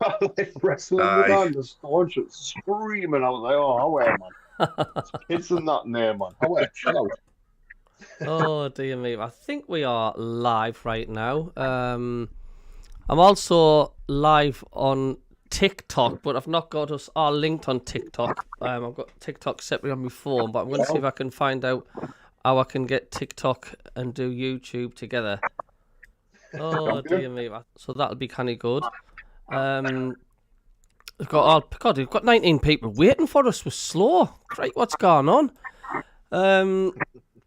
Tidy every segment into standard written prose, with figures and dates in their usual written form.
like wrestling with Aye. on the stage, screaming. I was like, oh, how are man? It's kids and that in there, man. How are chill out. Oh dear me! I think we are live right now. I'm also live on TikTok, but I've not got us all linked on TikTok. I've got TikTok separately on my phone, but I'm going to see if Well, I can find out how I can get TikTok and do YouTube together. Oh champion. dear me! So that'll be kind of good. Um, we've got all God, we've got 19 people waiting for us. We're slow. Great, what's going on? Um,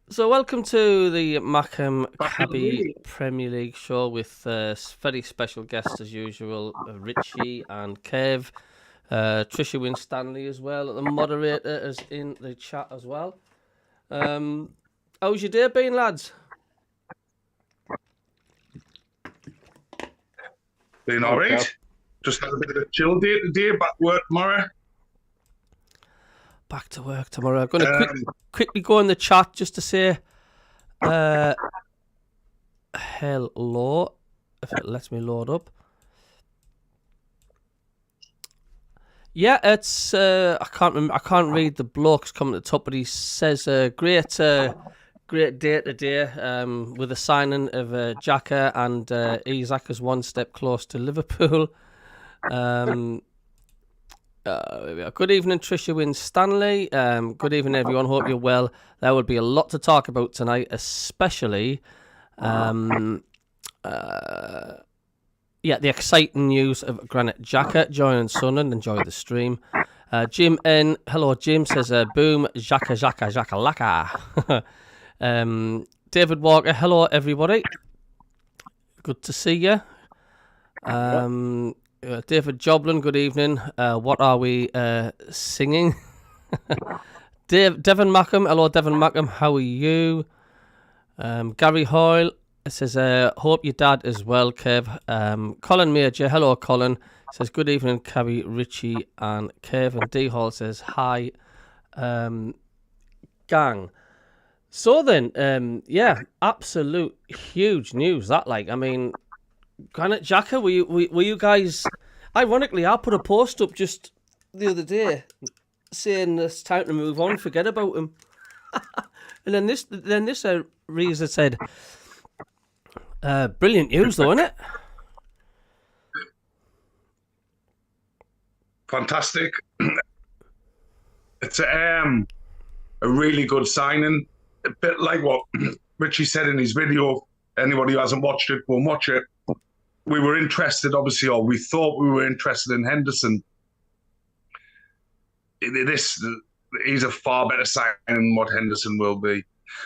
So welcome to the MACKEM CABBIE Premier League show with very special guests as usual, Richie and Kev, Trisha Winstanley as well. The moderator is in the chat as well. How's your day been, lads? I Hmm. do Oh, all right. okay. Just had a bit of a chill day today, back work tomorrow. Back to work tomorrow. I'm going to Um, quickly go in the chat just to say uh, hello, if it lets me load up. Yeah, it's I can't remember, I can't read the blocks coming at the top, but he says great day today with the signing of Xhaka and Isak is one step close to Liverpool. Um, Good evening, Trisha Winstanley. Good evening, everyone. Hope you're well. There will be a lot to talk about tonight, especially um, uh, the exciting news of Granite Xhaka joining Sunderland. Enjoy the stream. Jim N. Hello, Jim says, boom, Xhaka, Xhaka, Xhaka, laka. David Walker. Hello, everybody. Good to see you. yeah. David Joblin. Good evening. What are we singing? Devon Mackham. Hello, Devon Mackham. How are you? Gary Hoyle says, hope your dad is well, Kev. Colin Major, hello, Colin. Says, good evening, Cabby, Richie, and Kev. And D Hall says, hi, gang. So then, absolute huge news. That, like, I mean, Granite Xhaka, were you guys? Ironically, I put a post up just the other day saying it's time to move on, forget about him. And then this Reza said, brilliant news, though, isn't it? Fantastic. It's a really good signing. A bit like what Richie said in his video. Anybody who hasn't watched it, will watch it. We were interested, obviously, or we thought we were interested in Henderson. This He's a far better signing than what Henderson will be.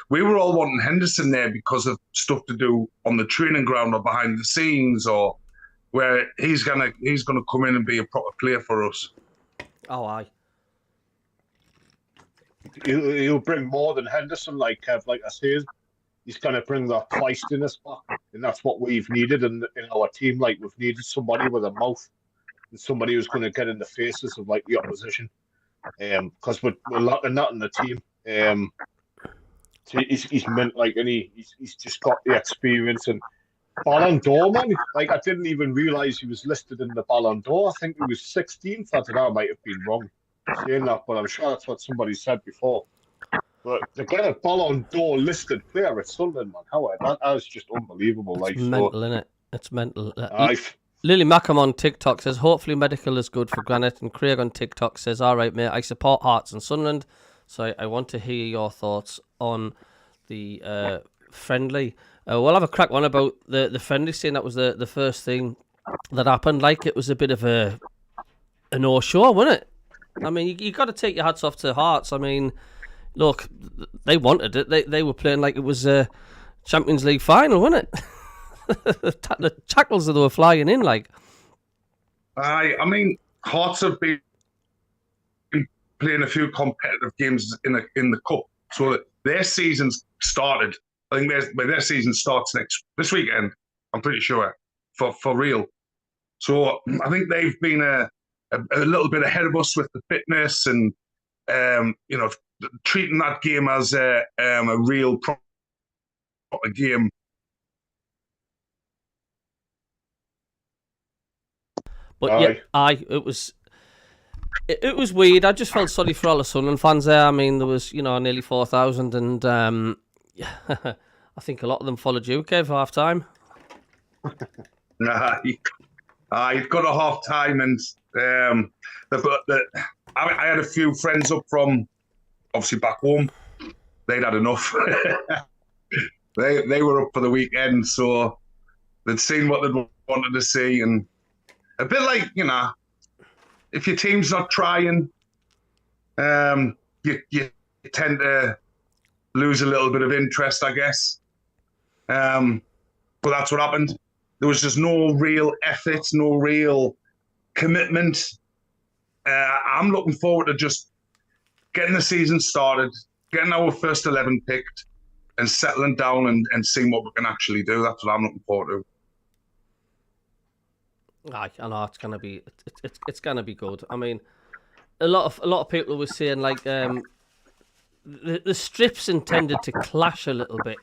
We were all wanting Henderson there because of stuff to do on the training ground or behind the scenes, or where he's gonna come in and be a proper player for us. Oh, aye. He'll bring more than Henderson, like Kev, like I said. He's going to bring that feistiness back, and that's what we've needed in our team. Like we've needed somebody with a mouth and somebody who's going to get in the faces of like the opposition. Because we're lacking that in the team. So he's meant like, and he's just got the experience and Ballon d'Or, man. Like I didn't even realize he was listed in the Ballon d'Or. I think he was 16th. I don't know, I might have been wrong saying that, but I'm sure that's what somebody said before. But to get a Ballon d'Or listed player at Sunderland, man, that was just unbelievable. It's Like so, mental, innit? It's mental. I Lily Mackham on TikTok says, hopefully medical is good for Granite. And Craig on TikTok says, all right, mate, I support Hearts and Sunderland. So I want to hear your thoughts on the friendly. We'll have a crack one about the friendly, saying that was the first thing that happened. Like, it was a bit of a no-show, wasn't it? I mean, you got to take your hats off to Hearts. I mean, look, they wanted it. They were playing like it was a Champions League final, wasn't it? The tackles that they were flying in, like. I mean, Hearts have been playing a few competitive games in the cup, so that their season's started. I think their season starts this weekend. I'm pretty sure for real. So I think they've been a little bit ahead of us with the fitness and treating that game as a real proper game. But yeah, it was weird. I just felt sorry for all the Sunderland fans there. I mean, there was nearly 4,000, and I think a lot of them followed you, Kev, half time. You've got a half time, and I had a few friends up from obviously back home. They'd had enough. They were up for the weekend, so they'd seen what they wanted to see, and a bit like if your team's not trying, you tend to lose a little bit of interest, I guess. But that's what happened. There was just no real effort, no real commitment. I'm looking forward to just getting the season started, getting our first 11 picked, and settling down and seeing what we can actually do. That's what I'm looking forward to. I know it's gonna be good. I mean, a lot of people were saying like the strips intended to clash a little bit.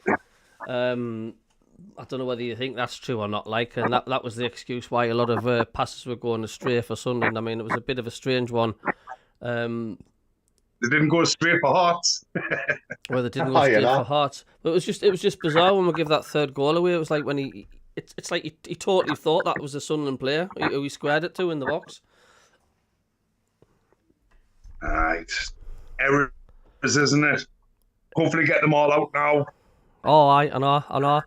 I don't know whether you think that's true or not. Like, and that was the excuse why a lot of passes were going astray for Sunderland. I mean, it was a bit of a strange one. They didn't go astray for Hearts. Well, they didn't go straight for Hearts. But it was just bizarre when we give that third goal away. It was like when it's like he totally thought that was a Sunderland player who he squared it to in the box. It's errors, isn't it? Hopefully get them all out now. Oh, I know.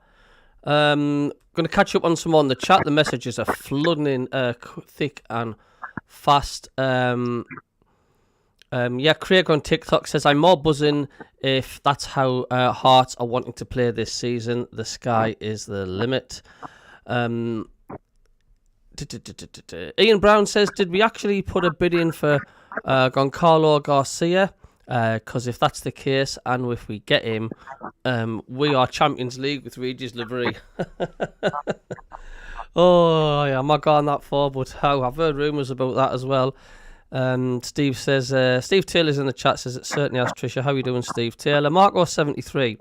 Going to catch up on some more in the chat. The messages are flooding in thick and fast. Craig on TikTok says, I'm more buzzing if that's how Hearts are wanting to play this season. The sky is the limit. Ian Brown says, did we actually put a bid in for Goncalo Garcia? Because if that's the case, and if we get him, we are Champions League with Regis livery. Oh, yeah, I'm not going that far, but I've heard rumours about that as well. Steve says, Steve Taylor's in the chat, says it certainly has, Tricia. How are you doing, Steve Taylor? Marco73.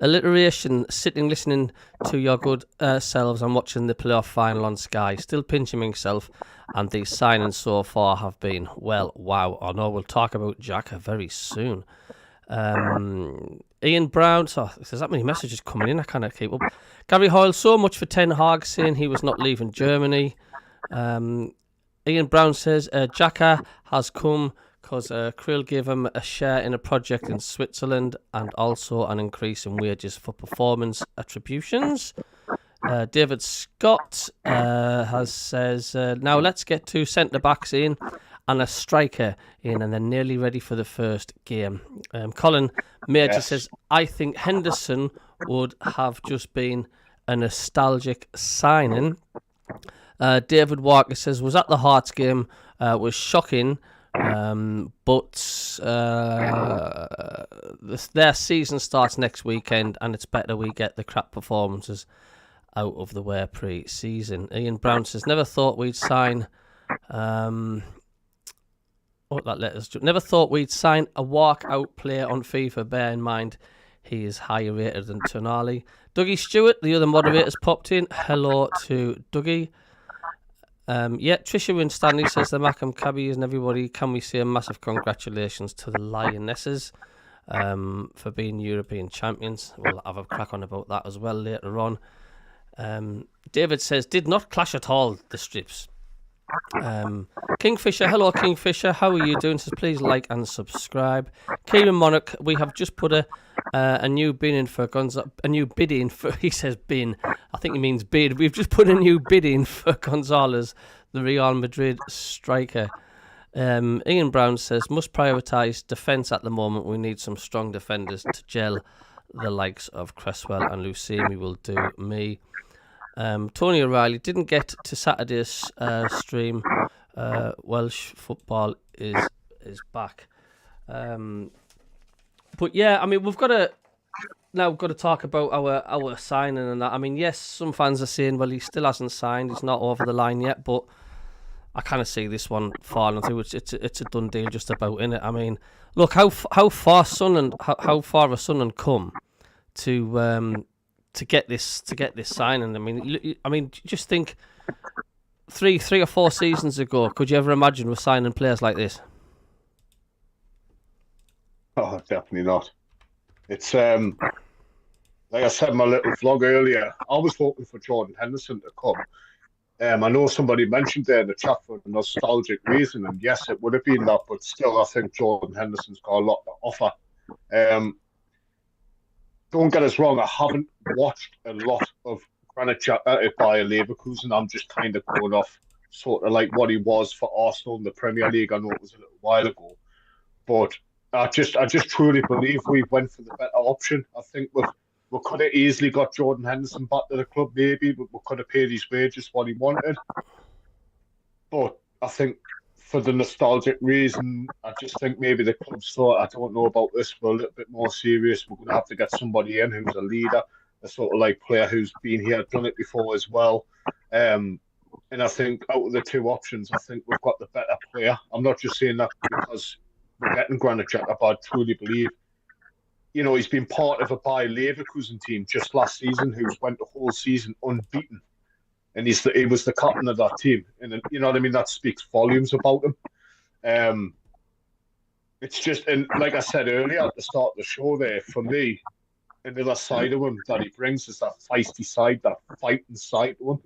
Alliteration, sitting listening to your good selves and watching the playoff final on Sky. Still pinching myself, and these signings so far have been, well, wow. I know we'll talk about Xhaka very soon. Ian Brown, so there's that many messages coming in, I can't keep up. Gary Hoyle, so much for Ten Hag saying he was not leaving Germany. Ian Brown says, Xhaka has come because Krill gave him a share in a project in Switzerland and also an increase in wages for performance attributions. David Scott says, now let's get 2 centre-backs in and a striker in, and they're nearly ready for the first game. Colin Major says, I think Henderson would have just been a nostalgic signing. David Walker says, was at the Hearts game, was shocking, but their season starts next weekend, and it's better we get the crap performances out of the way pre-season. Ian Brown says, never thought we'd sign never thought we'd sign a walk-out player on FIFA. Bear in mind he is higher rated than Tonali. Dougie Stewart, the other moderator's popped in. Hello to Dougie. Tricia Winstanley says the MACKEM CABBIE and everybody, can we say a massive congratulations to the Lionesses for being European champions. We'll have a crack on about that as well later on. David says, did not clash at all, the strips. Kingfisher, hello Kingfisher, how are you doing? Says please like and subscribe. Kieran Monarch, we have just put a new bin in for he says bin, I think he means bid. We've just put a new bid in for Gonzalez, the Real Madrid striker. Ian Brown says, must prioritise defence at the moment. We need some strong defenders to gel. The likes of Cresswell and Lucemi will do me. Tony O'Reilly didn't get to Saturday's stream. Welsh football is back. But yeah, I mean, we've got to talk about our signing and that. I mean, yes, some fans are saying, well, he still hasn't signed. He's not over the line yet, but I kind of see this one falling through. It's a done deal just about, innit? I mean, look how far Sunderland have Sunderland come to get this signing. I mean, just think three or 4 seasons ago, could you ever imagine we're signing players like this? Oh, definitely not. It's like I said in my little vlog earlier, I was hoping for Jordan Henderson to come. I know somebody mentioned there in the chat for a nostalgic reason, and yes, it would have been that, but still, I think Jordan Henderson's got a lot to offer. Don't get us wrong, I haven't watched a lot of Granite Xhaka at Bayer Leverkusen. I'm just kind of going off sort of like what he was for Arsenal in the Premier League. I know it was a little while ago, but I just truly believe we went for the better option. I think we could have easily got Jordan Henderson back to the club, maybe, but we could have paid his wages what he wanted. But I think for the nostalgic reason, I just think maybe the clubs thought, I don't know about this, we're a little bit more serious. We're going to have to get somebody in who's a leader, a sort of like player who's been here, done it before as well. And I think out of the 2 options, I think we've got the better player. I'm not just saying that because we're getting Granite Xhaka, but I truly believe, you know, he's been part of a Bayer Leverkusen team just last season who went the whole season unbeaten. And he was the captain of that team. And, you know what I mean? That speaks volumes about him. It's just, and like I said earlier at the start of the show there, for me, another side of him that he brings is that feisty side, that fighting side to him.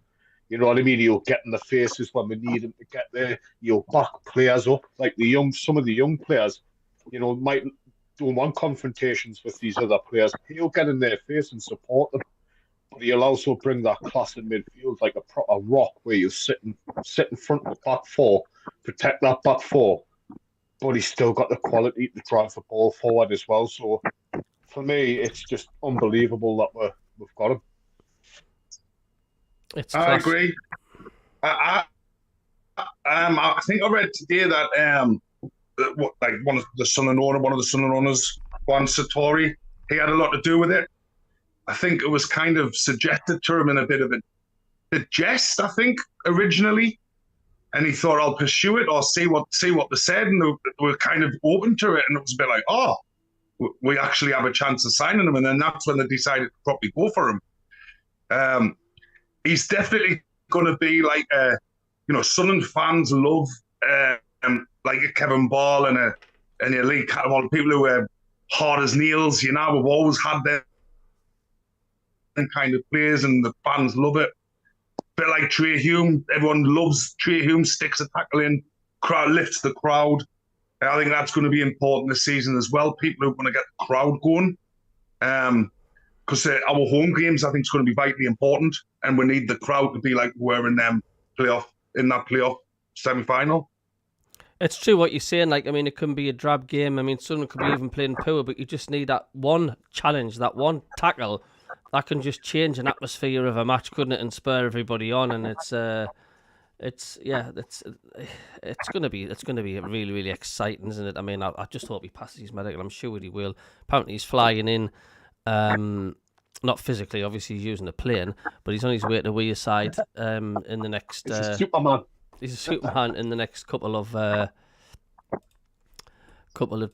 You know what I mean? He'll get in the faces when we need him to get there. He'll back players up. Like some of the young players, you know, don't want confrontations with these other players. He'll get in their face and support them. But he'll also bring that class in midfield, like a proper rock where you sit in front of the back 4, protect that back 4. But he's still got the quality to drive the ball forward as well. So for me, it's just unbelievable that we've got him. I agree. I think I read today that like one of the son and owners, Juan Sartori, he had a lot to do with it. I think it was kind of suggested to him in a bit of a jest, I think, originally. And he thought, I'll pursue it or see what they said. And they were kind of open to it. And it was a bit like, oh, we actually have a chance of signing him. And then that's when they decided to probably go for him. He's definitely going to be like, you know, Sunderland fans love like a Kevin Ball and an elite well, people who are hard as nails. You know, we've always had them kind of players, and the fans love it. Bit like Trey Hume, everyone loves Trey Hume. Sticks a tackle in, crowd lifts the crowd. And I think that's going to be important this season as well. People are going to get the crowd going. Because our home games, I think, is going to be vitally important, and we need the crowd to be like we're in that playoff semi-final. It's true what you're saying. Like, I mean, it can be a drab game. I mean, someone could be even playing poor, but you just need that one challenge, that one tackle that can just change an atmosphere of a match, couldn't it, and spur everybody on. And it's gonna be really, really exciting, isn't it? I mean, I just hope he passes his medical. I'm sure he will. Apparently, he's flying in. Not physically, obviously he's using a plane, but he's on his way to Wearside in the next. He's a Superman. He's a Superman in the next couple of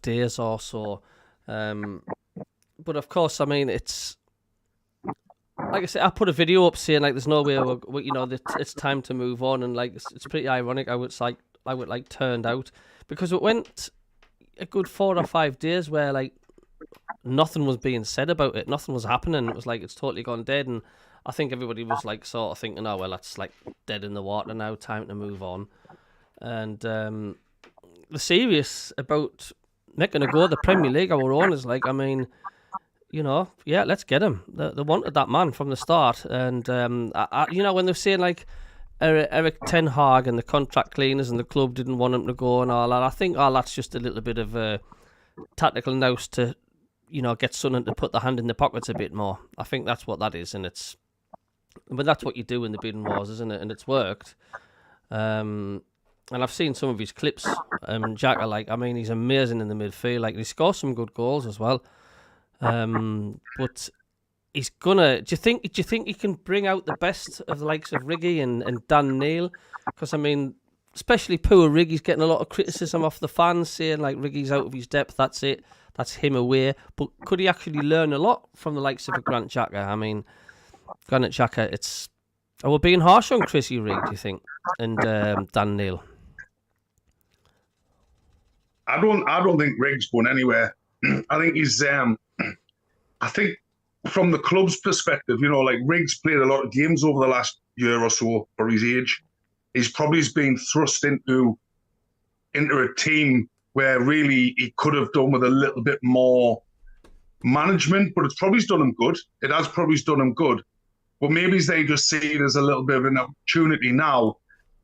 days or so. But of course, I mean, it's like I said. I put a video up saying like, there's no way it's time to move on, and like it's pretty ironic how it's like turned out, because it went a good 4 or 5 days where like nothing was being said about it, nothing was happening. It was like it's totally gone dead, and I think everybody was like sort of thinking, oh well, that's like dead in the water now, time to move on. And the serious about making a go of the Premier League, our owners, like, I mean, you know, yeah, let's get him. They wanted that man from the start, and you know, when they're saying like Eric Ten Hag and the contract cleaners and the club didn't want him to go and all that, I think that's just a little bit of a tactical nous to, you know, get someone to put the hand in the pockets a bit more. I think that's what that is, and but that's what you do in the bidding wars, isn't it? And it's worked. And I've seen some of his clips. Xhaka, like, I mean, he's amazing in the midfield. Like, he scores some good goals as well. But he's gonna. Do you think he can bring out the best of the likes of Riggy and Dan Neil? Because I mean, especially poor Riggy's getting a lot of criticism off the fans, saying like Riggy's out of his depth. That's it. That's him away. But could he actually learn a lot from the likes of a Granite Xhaka? I mean, Granite Xhaka, are we being harsh on Chrissy Rigg, do you think? and Dan Neil? I don't think Riggs going anywhere. I think he's. I think from the club's perspective, like Riggs played a lot of games over the last year or so for his age. He's probably been thrust into a team where really he could have done with a little bit more management, but it's probably done him good. It has probably done him good. But maybe they just see it as a little bit of an opportunity now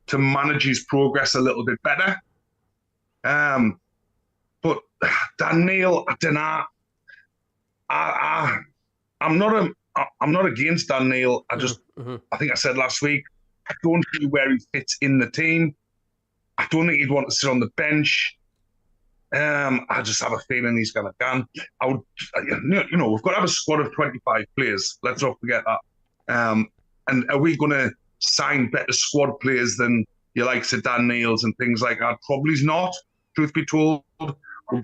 to manage his progress a little bit better. But Dan Neil, I don't know. I'm not against Dan Neil. I just, I think I said last week, I don't see where he fits in the team. I don't think he'd want to sit on the bench. I just have a feeling he's going to gun. We've got to have a squad of 25 players. Let's not forget that. And are we going to sign better squad players than your likes of Dan Neil's and things like that? Probably not. Truth be told, we're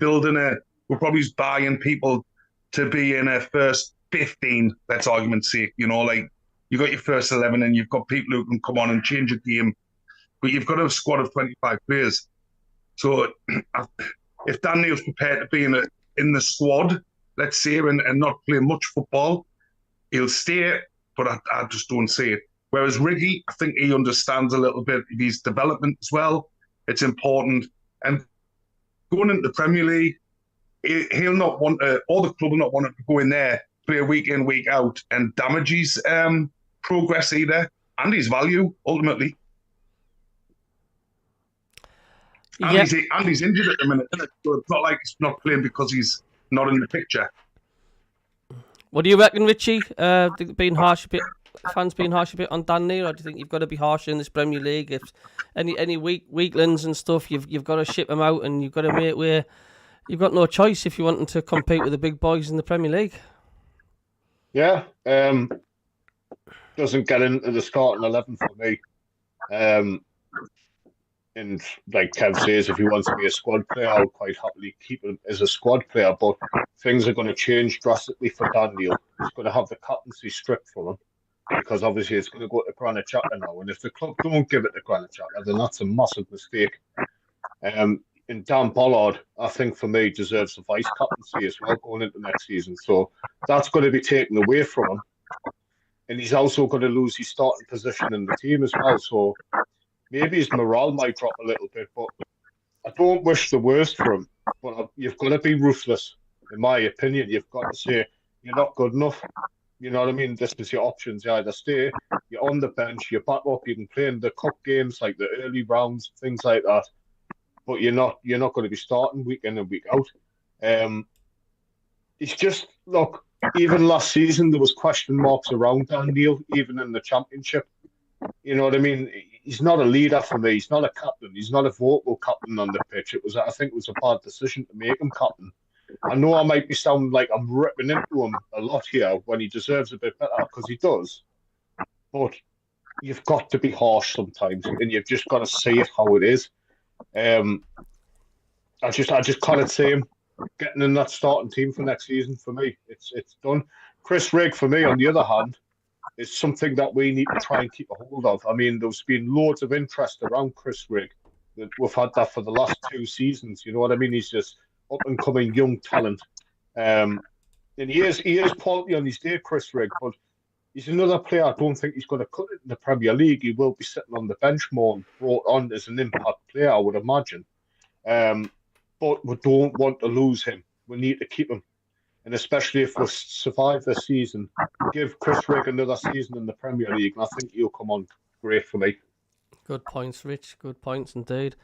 probably buying people to be in a first 15. That's argument's sake. Like you got your first 11, and you've got people who can come on and change a game. But you've got a squad of 25 players. So if Dan Neil's prepared to be in the squad, let's say, and not play much football, he'll stay. But I just don't see it. Whereas Riggy, I think he understands a little bit of his development as well. It's important. And going into the Premier League, he'll not want to, or the club will not want to go in there, play week in, week out, and damage his progress either, and his value, ultimately. And he's injured at the minute, so it's not like he's not playing because he's not in the picture. What do you reckon, Richie? Being harsh a bit, fans being harsh a bit on Dan Neil, or do you think you've got to be harsher in this Premier League? If any weaklings and stuff, you've got to ship them out, and you've got to make where you've got no choice if you want to compete with the big boys in the Premier League. Yeah, doesn't get into the starting 11 for me. And like Kev says, if he wants to be a squad player, I would quite happily keep him as a squad player. But things are going to change drastically for Dan Neil. He's going to have the captaincy stripped from him, because obviously it's going to go to Granite Xhaka now. And if the club don't give it to Granite Xhaka, then that's a massive mistake. And Dan Pollard, I think for me, deserves the vice captaincy as well going into next season. So that's going to be taken away from him. And he's also going to lose his starting position in the team as well. So maybe his morale might drop a little bit, but I don't wish the worst for him. But you've got to be ruthless, in my opinion. You've got to say, you're not good enough. You know what I mean? This is your options. You either stay, you're on the bench, you're back up, you can play in the cup games, like the early rounds, things like that. But you're not going to be starting week in and week out. It's just, look, even last season, there was question marks around Dan Neil, even in the Championship. You know what I mean? He's not a leader for me. He's not a captain. He's not a vocal captain on the pitch. I think it was a bad decision to make him captain. I know I might be sounding like I'm ripping into him a lot here when he deserves a bit better, because he does. But you've got to be harsh sometimes, and you've just got to say it how it is. I just can't see him getting in that starting team for next season. For me, it's done. Chris Rigg, for me, on the other hand, is something that we need to try and keep a hold of. I mean, there's been loads of interest around Chris Rigg. We've had that for the last 2 seasons. You know what I mean? He's just up and coming young talent. And he is quality on his day, Chris Rigg, but he's another player I don't think he's going to cut it in the Premier League. He will be sitting on the bench more and brought on as an impact player, I would imagine. But we don't want to lose him. We need to keep him. And especially if we survive this season, give Chris Rigg another season in the Premier League, and I think he'll come on great for me. Good points, Rich. Good points indeed.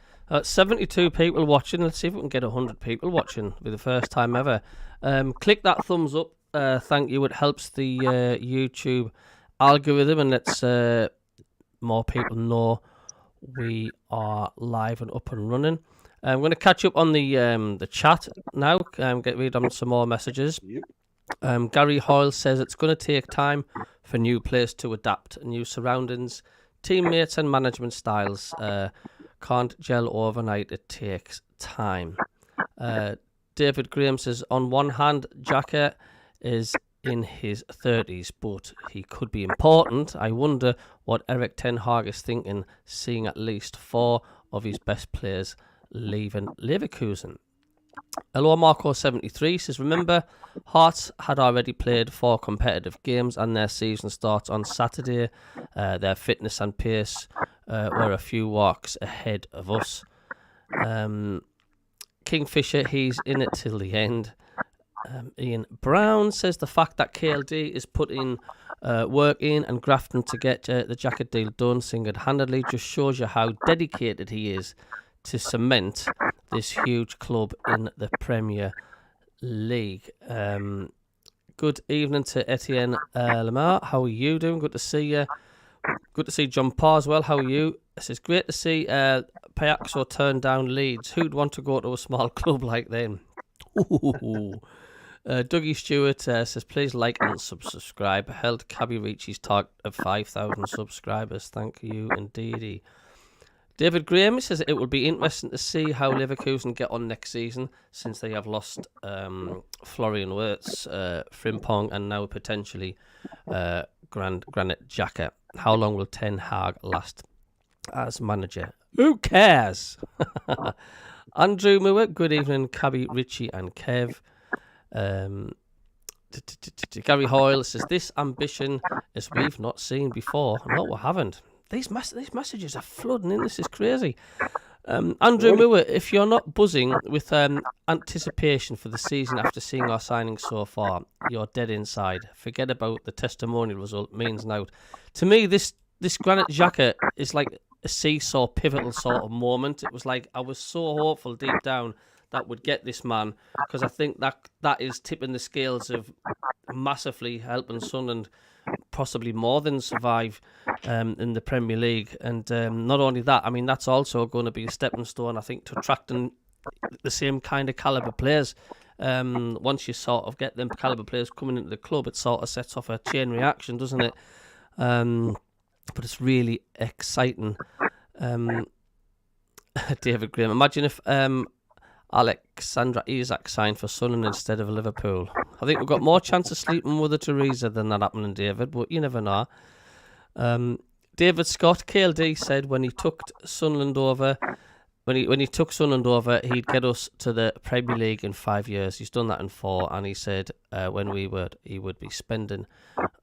72 people watching. Let's see if we can get 100 people watching for the first time ever. Click that thumbs up. Thank you. It helps the YouTube algorithm and lets more people know we are live and up and running. I'm going to catch up on the chat now. Get read on some more messages. Yep. Gary Hoyle says it's going to take time for new players to adapt, new surroundings, teammates and management styles can't gel overnight. It takes time. David Graham says, on one hand, Xhaka is in his 30s, but he could be important. I wonder what Erik ten Hag is thinking, seeing at least 4 of his best players leaving Leverkusen. Hello Marco73 says, remember, Hearts had already played 4 competitive games and their season starts on Saturday. Their fitness and pace were a few walks ahead of us. Kingfisher, he's in it till the end. Ian Brown says the fact that KLD is putting work in and grafting to get the Xhaka deal done single-handedly just shows you how dedicated he is to cement this huge club in the Premier League. Good evening to Etienne Lamar. How are you doing? Good to see you. Good to see John Parr as well. How are you? It says, great to see Payaxo turn down Leeds. Who'd want to go to a small club like them? Dougie Stewart says, please like and subscribe. Helped Cabby reach his target of 5,000 subscribers. Thank you indeedy. David Graham says it will be interesting to see how Leverkusen get on next season, since they have lost Florian Wirtz, Frimpong, and now potentially Granite Xhaka. How long will Ten Hag last as manager? Who cares? Andrew Moore, good evening, Cabby, Richie, and Kev. Gary Hoyle says, this ambition is we've not seen before. No, we haven't. These messages are flooding in. This is crazy. Andrew Moore, if you're not buzzing with anticipation for the season after seeing our signings so far, you're dead inside. Forget about the testimonial result, means nought. To me, this Granite Xhaka is like a seesaw, pivotal sort of moment. It was like I was so hopeful deep down that would get this man, because I think that is tipping the scales of massively helping Sunderland possibly more than survive in the Premier League. And not only that, I mean, that's also going to be a stepping stone, I think, to attracting the same kind of calibre players. Once you sort of get them calibre players coming into the club, it sort of sets off a chain reaction, doesn't it? But it's really exciting. David Graham, imagine if Alexandra Isak signed for Sunderland instead of Liverpool. I think we've got more chance of sleeping with Mother Teresa than that happening, David, but you never know. David Scott, KLD, said when he took Sunderland over, when he took Sunderland over, he'd get us to the Premier League in 5 years. He's done that in 4, and he said he would be spending.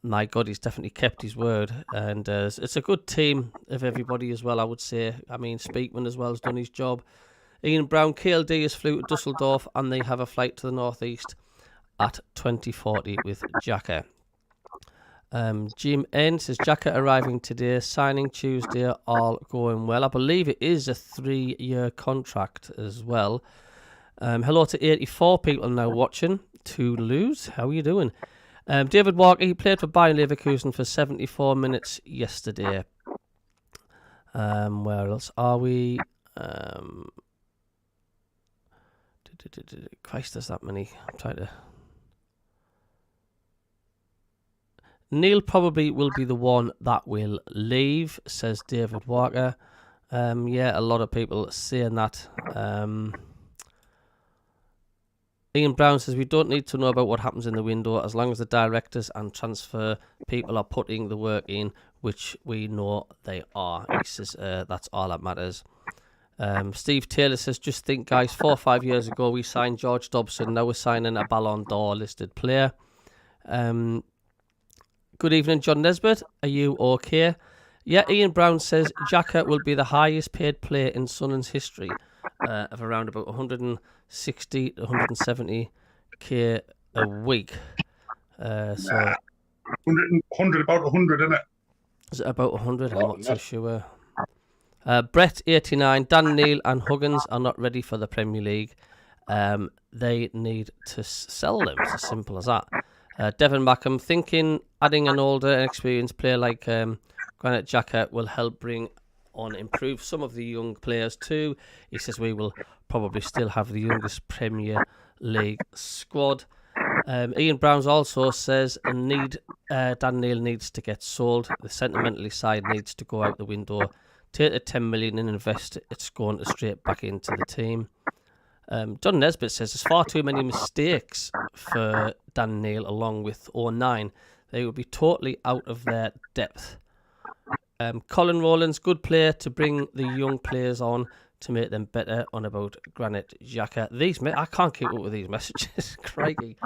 My God, he's definitely kept his word, and it's a good team of everybody as well, I would say. I mean, Speakman as well has done his job. Ian Brown, KLD has flew to Dusseldorf, and they have a flight to the northeast at 2040 with Xhaka. Jim N says, Xhaka arriving today, signing Tuesday, all going well. I believe it is a 3-year contract as well. Hello to 84 people now watching. Toodaloos, how are you doing? David Walker, he played for Bayern Leverkusen for 74 minutes yesterday. Where else are we? Christ, there's that many. I'm trying to... Neil probably will be the one that will leave, says David Walker. Yeah, a lot of people saying that. Ian Brown says, we don't need to know about what happens in the window as long as the directors and transfer people are putting the work in, which we know they are. He says that's all that matters. Steve Taylor says, just think, guys, 4 or 5 years ago we signed George Dobson. Now we're signing a Ballon d'Or listed player. Good evening, John Nesbitt. Are you okay? Yeah, Ian Brown says Xhaka will be the highest paid player in Sunderland's history of around about 160 to 170k a week. So 100, about 100, isn't it? Is it about 100? I'm not so sure. Brett 89, Dan Neil and Huggins are not ready for the Premier League. They need to sell them. It's as simple as that. Devon Mackham thinking adding an older and experienced player like Granite Xhaka will help bring on improve some of the young players too. He says we will probably still have the youngest Premier League squad. Ian Browns also says Dan Neil needs to get sold. The sentimentally side needs to go out the window. Take the 10 million and invest. It's going straight back into the team. John Nesbitt says there's far too many mistakes for Dan Neil along with 09. They would be totally out of their depth. Colin Rowlands, good player to bring the young players on to make them better. On about Granite Xhaka. I can't keep up with these messages. Crikey.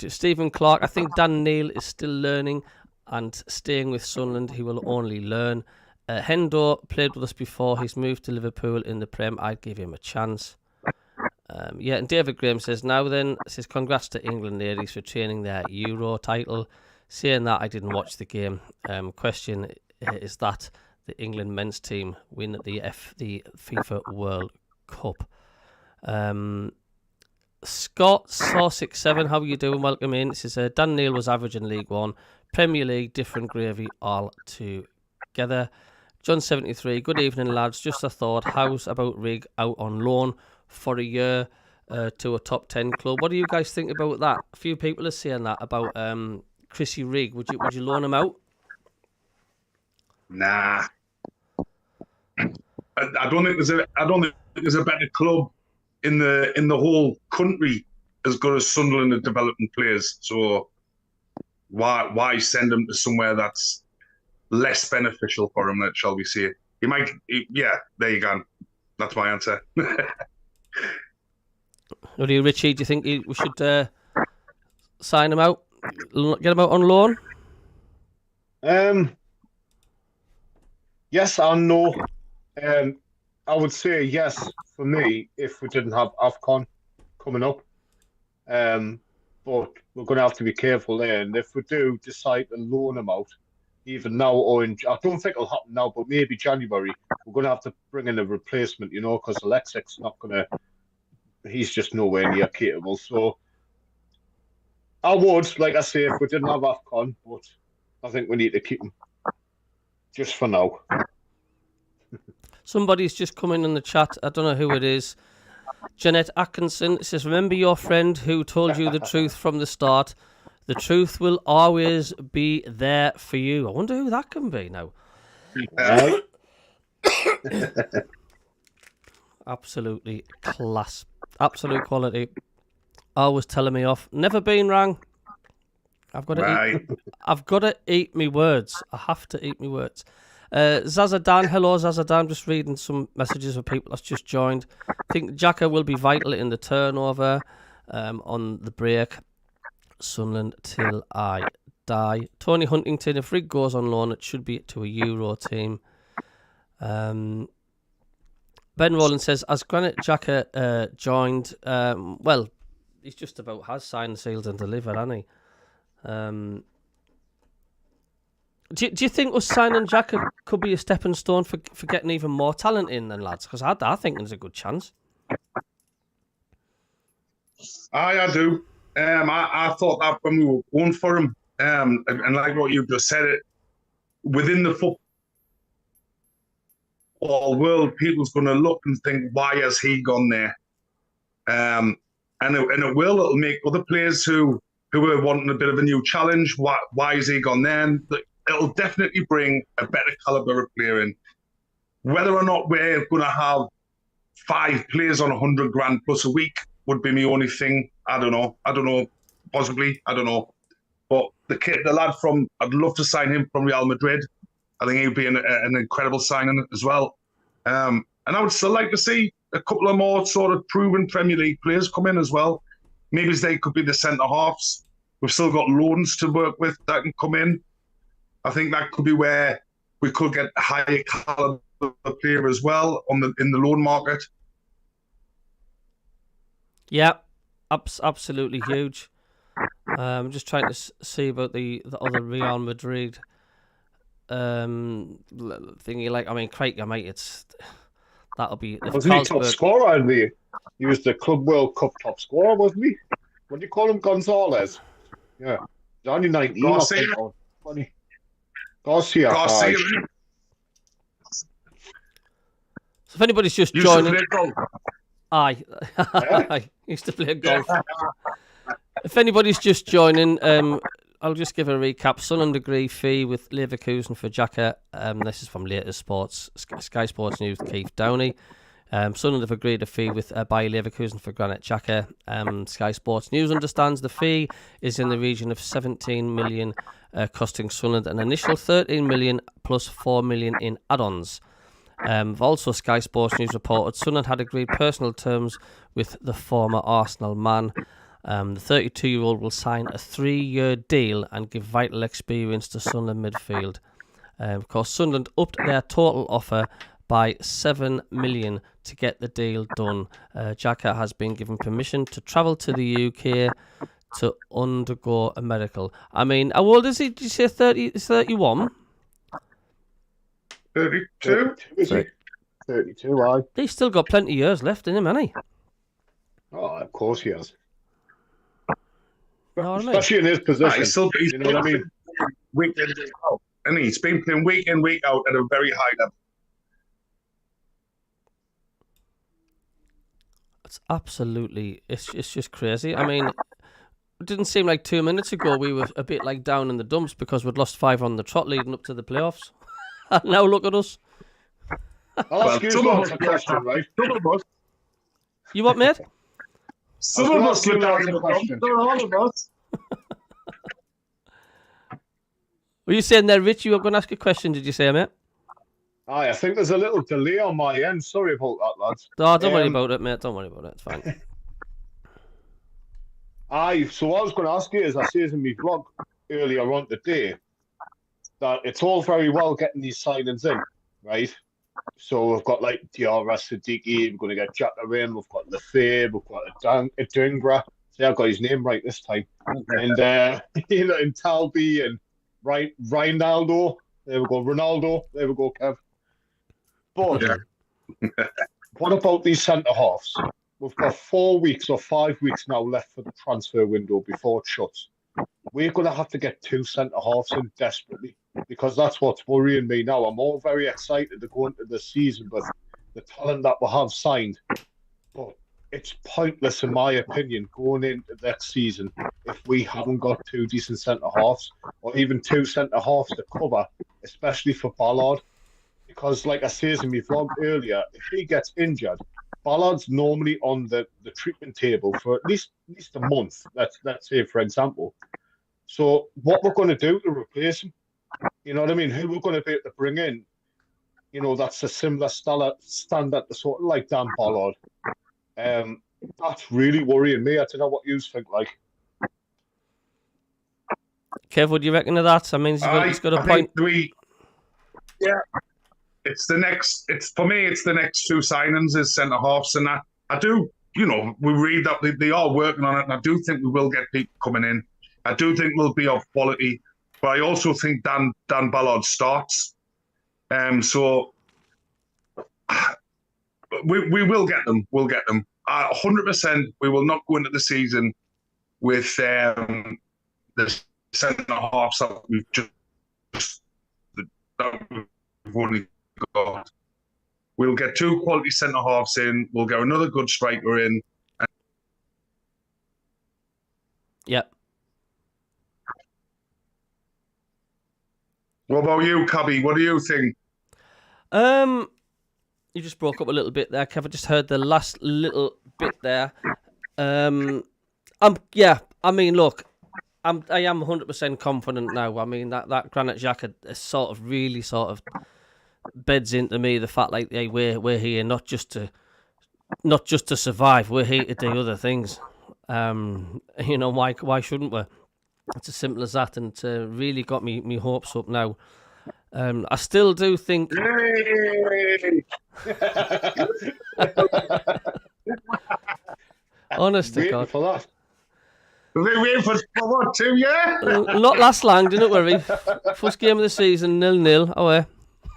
Stephen Clark, I think Dan Neil is still learning and staying with Sunderland. He will only learn. Hendo played with us before. He's moved to Liverpool in the Prem. I'd give him a chance. And David Graham says, congrats to England ladies for training their Euro title. Saying that, I didn't watch the game. Question is that the England men's team win the FIFA World Cup. Scott Saw67, how are you doing? Welcome in. This is Dan Neil was average in League One. Premier League, different gravy all together. John 73, good evening lads. Just a thought, how's about Rig out on loan for a year to a top 10 club? What do you guys think about that? A few people are saying that about Chrissy Rig. Would you loan him out? Nah. I don't think there's a better club in the whole country as good as Sunderland at developing players. So why send him to somewhere that's less beneficial for him, shall we say? There you go. That's my answer. What do you, Richie? Do you think we should sign him out? Get him out on loan? Yes and no. I would say yes for me if we didn't have AFCON coming up. But we're going to have to be careful there. And if we do decide to loan him out, even now, I don't think it'll happen now, but maybe January, we're going to have to bring in a replacement, because Alexic's not going to, he's just nowhere near capable. So I would, like I say, if we didn't have AFCON, but I think we need to keep him just for now. Somebody's just come in the chat. I don't know who it is. Jeanette Atkinson says, remember your friend who told you the truth from the start. The truth will always be there for you. I wonder who that can be now. Absolutely class. Absolute quality. Always telling me off. Never been wrong. I've got to eat me words. I have to eat me words. Zazadan, hello Zazadan. Just reading some messages of people that's just joined. I think Xhaka will be vital in the turnover on the break. Sunderland till I die. Tony Huntington, if Rig goes on loan, it should be to a Euro team. Ben Rowland says, as Granite Xhaka joined, well, he's just about has signed, sealed and delivered, hasn't he? Do you think us signing Xhaka could be a stepping stone for getting even more talent in then, lads? Because I think there's a good chance. I do. I thought that when we were going for him, and like what you just said, within the football world, people's going to look and think, why has he gone there? And it'll make other players who are wanting a bit of a new challenge. Why has he gone there? And it'll definitely bring a better caliber of player in. Whether or not we're going to have 5 players on 100 grand plus a week would be my only thing. I don't know. Possibly. I don't know. But the lad I'd love to sign him from Real Madrid. I think he'd be an incredible signing as well. And I would still like to see a couple of more sort of proven Premier League players come in as well. Maybe they could be the centre halves. We've still got loans to work with that can come in. I think that could be where we could get a higher caliber player as well in the loan market. Yeah, absolutely huge. I'm just trying to see about the other Real Madrid thingy. Like, I mean, Craig, mate, that'll be. Wasn't he top scorer? He was the Club World Cup top scorer, wasn't he? What do you call him, Gonzalez? Yeah, he's only 19. Garcia. Garcia. So if anybody's just joining, I used to play golf. If anybody's just joining, I'll just give a recap. Sunderland agree fee with Leverkusen for Xhaka. This is from Later Sports, Sky Sports News, Keith Downey. Sunderland have agreed a fee with Bayer Leverkusen for Granite Xhaka. Sky Sports News understands the fee is in the region of 17 million, costing Sunderland an initial 13 million plus 4 million in add-ons. Also, Sky Sports News reported Sunderland had agreed personal terms with the former Arsenal man. The 32-year-old will sign a 3-year deal and give vital experience to Sunderland midfield. Of course, Sunderland upped their total offer by 7 million to get the deal done. Xhaka has been given permission to travel to the UK to undergo a medical. I mean, how old is he? Did you say 30? 31? 32? 32, aye. He's still got plenty of years left in him, hasn't he? Oh, of course he has. You know what I mean? Especially in his position. He's you know what I mean? Week in, week out. And he's been playing week in, week out at a very high level. It's absolutely, it's just crazy. I mean, it didn't seem like 2 minutes ago we were a bit like down in the dumps because we'd lost 5 on the trot leading up to the playoffs. Now look at us. I'll ask you a question, right? You what, mate? Some of us look down in the dumps. They're all of us. Were you saying there, Rich? You were going to ask a question, did you say, mate? Aye, I think there's a little delay on my end. Sorry about that, lads. Oh, don't worry about it, mate. Don't worry about it. It's fine. Aye, so what I was going to ask you is, I said in my vlog earlier on today that it's all very well getting these signings in, right? So we've got like DRS Siddiqui, we're going to get Xhaka in, we've got Lefebvre, we've got Adingra. See, I got his name right this time. And, and Talby and Ronaldo. There we go, Ronaldo. There we go, Kev. But what about these centre-halves? We've got 4 weeks or 5 weeks now left for the transfer window before it shuts. We're going to have to get 2 centre-halves in desperately because that's what's worrying me now. I'm all very excited to go into the season with the talent that we have signed. But it's pointless, in my opinion, going into next season if we haven't got 2 decent centre-halves or even 2 centre-halves to cover, especially for Ballard. Because, like I said in my vlog earlier, if he gets injured, Ballard's normally on the treatment table for at least a month, let's say, for example. So what we're going to do to replace him, you know what I mean? Who we're going to be able to bring in, you know, that's a similar standard to sort of like Dan Ballard. That's really worrying me. I don't know what you think, like. Kev, what do you reckon of that? I mean, he's got a point. It's the next. For me, it's the next 2 signings as centre halves, and I do. You know, we read that they are working on it, and I do think we will get people coming in. I do think we'll be of quality, but I also think Dan Ballard starts. So we will get them. We'll get them. 100%. We will not go into the season with the centre halves that we've only got. We'll get 2 quality centre halves in. We'll get another good striker in. Yep. What about you, Cabby? What do you think? You just broke up a little bit there, Kev. I just heard the last little bit there. I mean, look, I am 100% confident now. I mean, that Granite Xhaka is really beds into me the fact like, hey, we're here not just to survive. We're here to do other things. You know, why shouldn't we? It's as simple as that, and it really got me hopes up now. I still do think. Honest to God. For that. We're waiting for what, 2 years? Not last long, didn't worry. First game of the season, 0-0. Away.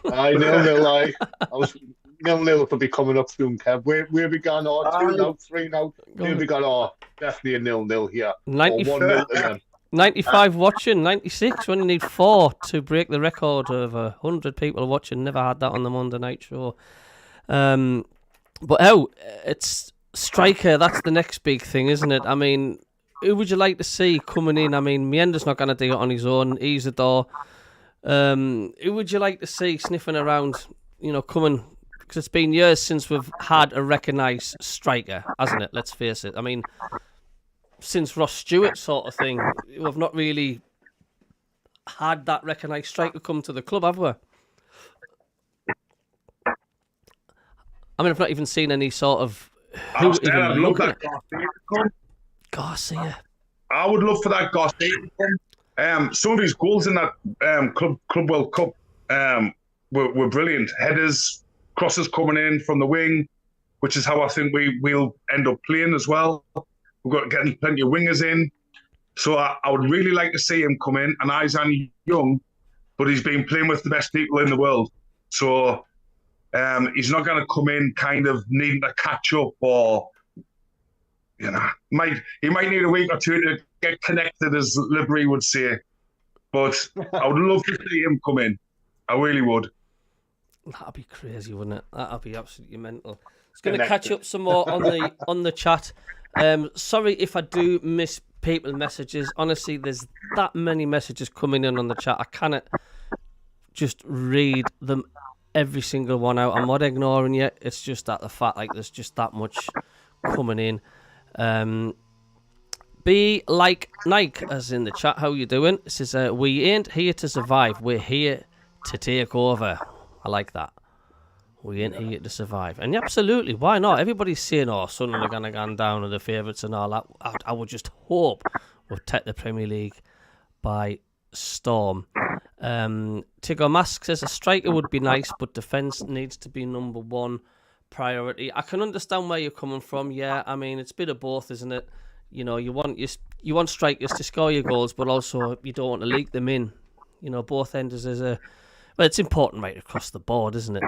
Aye, 0-0. I was 0-0 could be coming up soon, Kev. Where we gone? 2 now, 3 now. Where we gone? Definitely a 0-0 here. 1-0 to them. 95 watching, 96 when you need 4 to break the record of 100 people watching. Never had that on the Monday night show. But it's striker, that's the next big thing, isn't it? I mean, who would you like to see coming in? I mean, Mienda's not going to do it on his own. Isidore. Who would you like to see sniffing around, you know, coming because it's been years since we've had a recognised striker, hasn't it? Let's face it. I mean, since Ross Stewart sort of thing, we've not really had that recognised striker come to the club, have we? I mean, I've not even seen any sort of... I'd love that Garcia to come. Garcia. I would love for that Garcia to come. Some of his goals in that Club World Cup were brilliant. Headers, crosses coming in from the wing, which is how I think we'll end up playing as well. We've got getting plenty of wingers in. So I would really like to see him come in. And he's only young, but he's been playing with the best people in the world. So he's not going to come in kind of needing to catch up, or, you know, he might need a week or two to get connected, as Libery would say. But I would love to see him come in. I really would. That'd be crazy, wouldn't it? That'd be absolutely mental. It's going to catch up some more on the chat. Sorry if I do miss people messages. Honestly, there's that many messages coming in on the chat. I cannot just read them every single one out. I'm not ignoring you. It's just that the fact, like, there's just that much coming in. Be like Nike, as in the chat. How you doing? It says, we ain't here to survive. We're here to take over. I like that. We ain't here to survive. And absolutely, why not? Everybody's saying, oh, Sunderland are going to go down, and the favourites and all that. I would just hope we'll take the Premier League by storm. Tigger Mask says a striker would be nice, but defence needs to be number one priority. I can understand where you're coming from. Yeah, I mean, it's a bit of both, isn't it? You know, you want strikers to score your goals, but also you don't want to leak them in. You know, both ends is well, it's important right across the board, isn't it?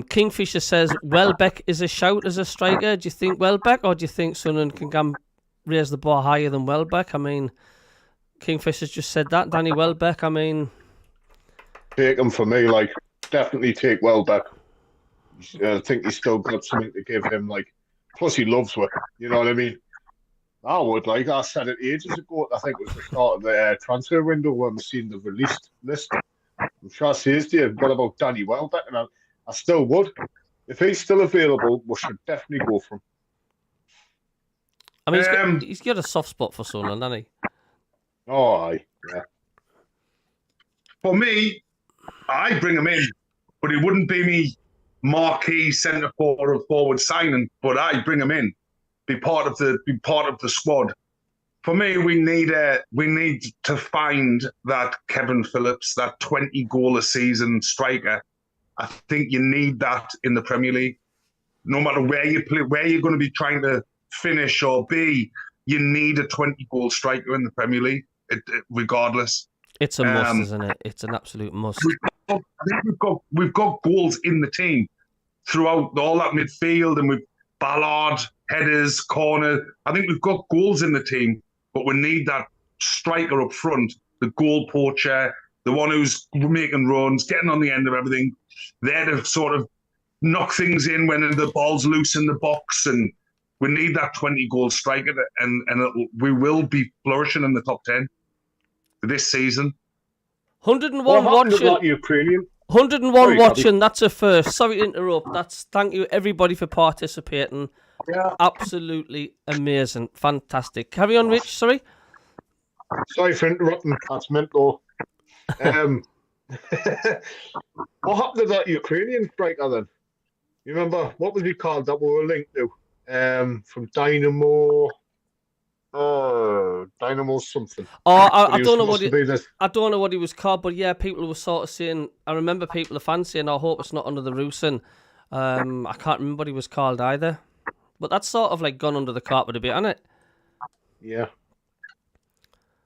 Kingfisher says Welbeck is a shout as a striker. Do you think Welbeck, or do you think Sunderland can raise the bar higher than Welbeck? I mean, Kingfisher's just said that. Danny Welbeck, I mean... Take him for me, like, definitely take Welbeck. I think he's still got something to give him, like, plus he loves it, you know what I mean? I would, like, I said it ages ago, I think it was the start of the transfer window when we seen the released list. I'm sure I says to you, what about Danny Welbeck? And I still would. If he's still available, we should definitely go for him. I mean, he's got a soft spot for Sunderland, hasn't he? Oh, aye. Yeah. For me, I bring him in, but it wouldn't be me marquee centre forward signing. But I bring him in, be part of the squad. For me, we need to find that Kevin Phillips, that 20 goal a season striker. I think you need that in the Premier League. No matter where you play, where you're going to be trying to finish or be, you need a 20 goal striker in the Premier League, regardless. It's a must, isn't it? It's an absolute must. I think we've got goals in the team throughout all that midfield, and we've Ballard, headers, corner. I think we've got goals in the team, but we need that striker up front, the goal poacher, the one who's making runs, getting on the end of everything, there to sort of knock things in when the ball's loose in the box. And we need that 20-goal striker, and we will be flourishing in the top 10 this season. 101 watching. Ukrainian. 101 watching. That's a first. Sorry to interrupt. Thank you everybody for participating. Yeah. Absolutely amazing, fantastic. Carry on, Rich. Sorry. Sorry for interrupting. That's mental. What happened to that Ukrainian striker then? You remember what was he called that we were linked to? From Dynamo. Dynamo something. Oh, I don't know what I don't know what he was called, but yeah, people were sort of saying. I remember people, the fans saying, "I hope it's not under the Rusin." I can't remember what he was called either, but that's sort of like gone under the carpet a bit, hasn't it? Yeah.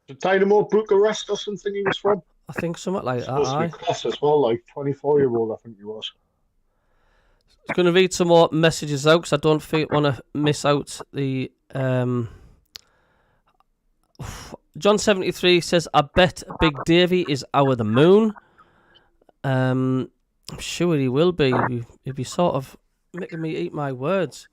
The Dynamo Bucharest or something he was from. I think something like that. Supposed to be class as well, like 24-year-old, I think he was. I was going to read some more messages out because I don't want to miss out the. John 73 says, "I bet Big Davy is over the moon." I'm sure he will be. He'll be sort of making me eat my words.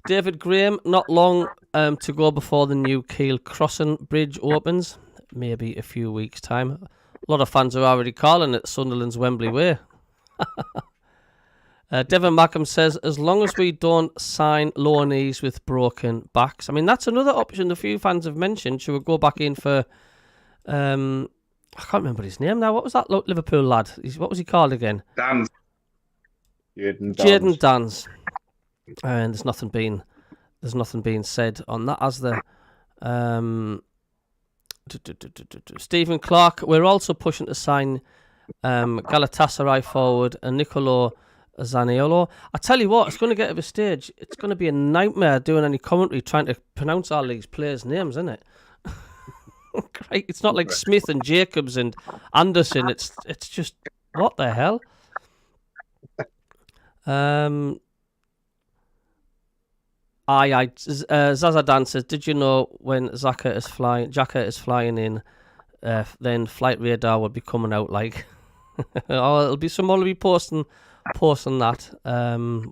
David Graham, not long to go before the new Kiel Crossing Bridge opens. Maybe a few weeks' time. A lot of fans are already calling it Sunderland's Wembley Way. Devon Mackham says, as long as we don't sign loanees with broken backs. I mean, that's another option a few fans have mentioned. Should we go back in for... I can't remember his name now. What was that Liverpool lad? What was he called again? Dan's. Jayden Dans. And there's nothing being said on that, as there. Stephen Clark. We're also pushing to sign Galatasaray forward and Nicolo Zaniolo. I tell you what, it's going to get to a stage. It's going to be a nightmare doing any commentary trying to pronounce all these players' names, isn't it? Great. It's not like Smith and Jacobs and Anderson. It's just, what the hell? Zazadan says, did you know when Xhaka is flying in, then flight radar will be coming out like... oh, it'll be someone will be posting that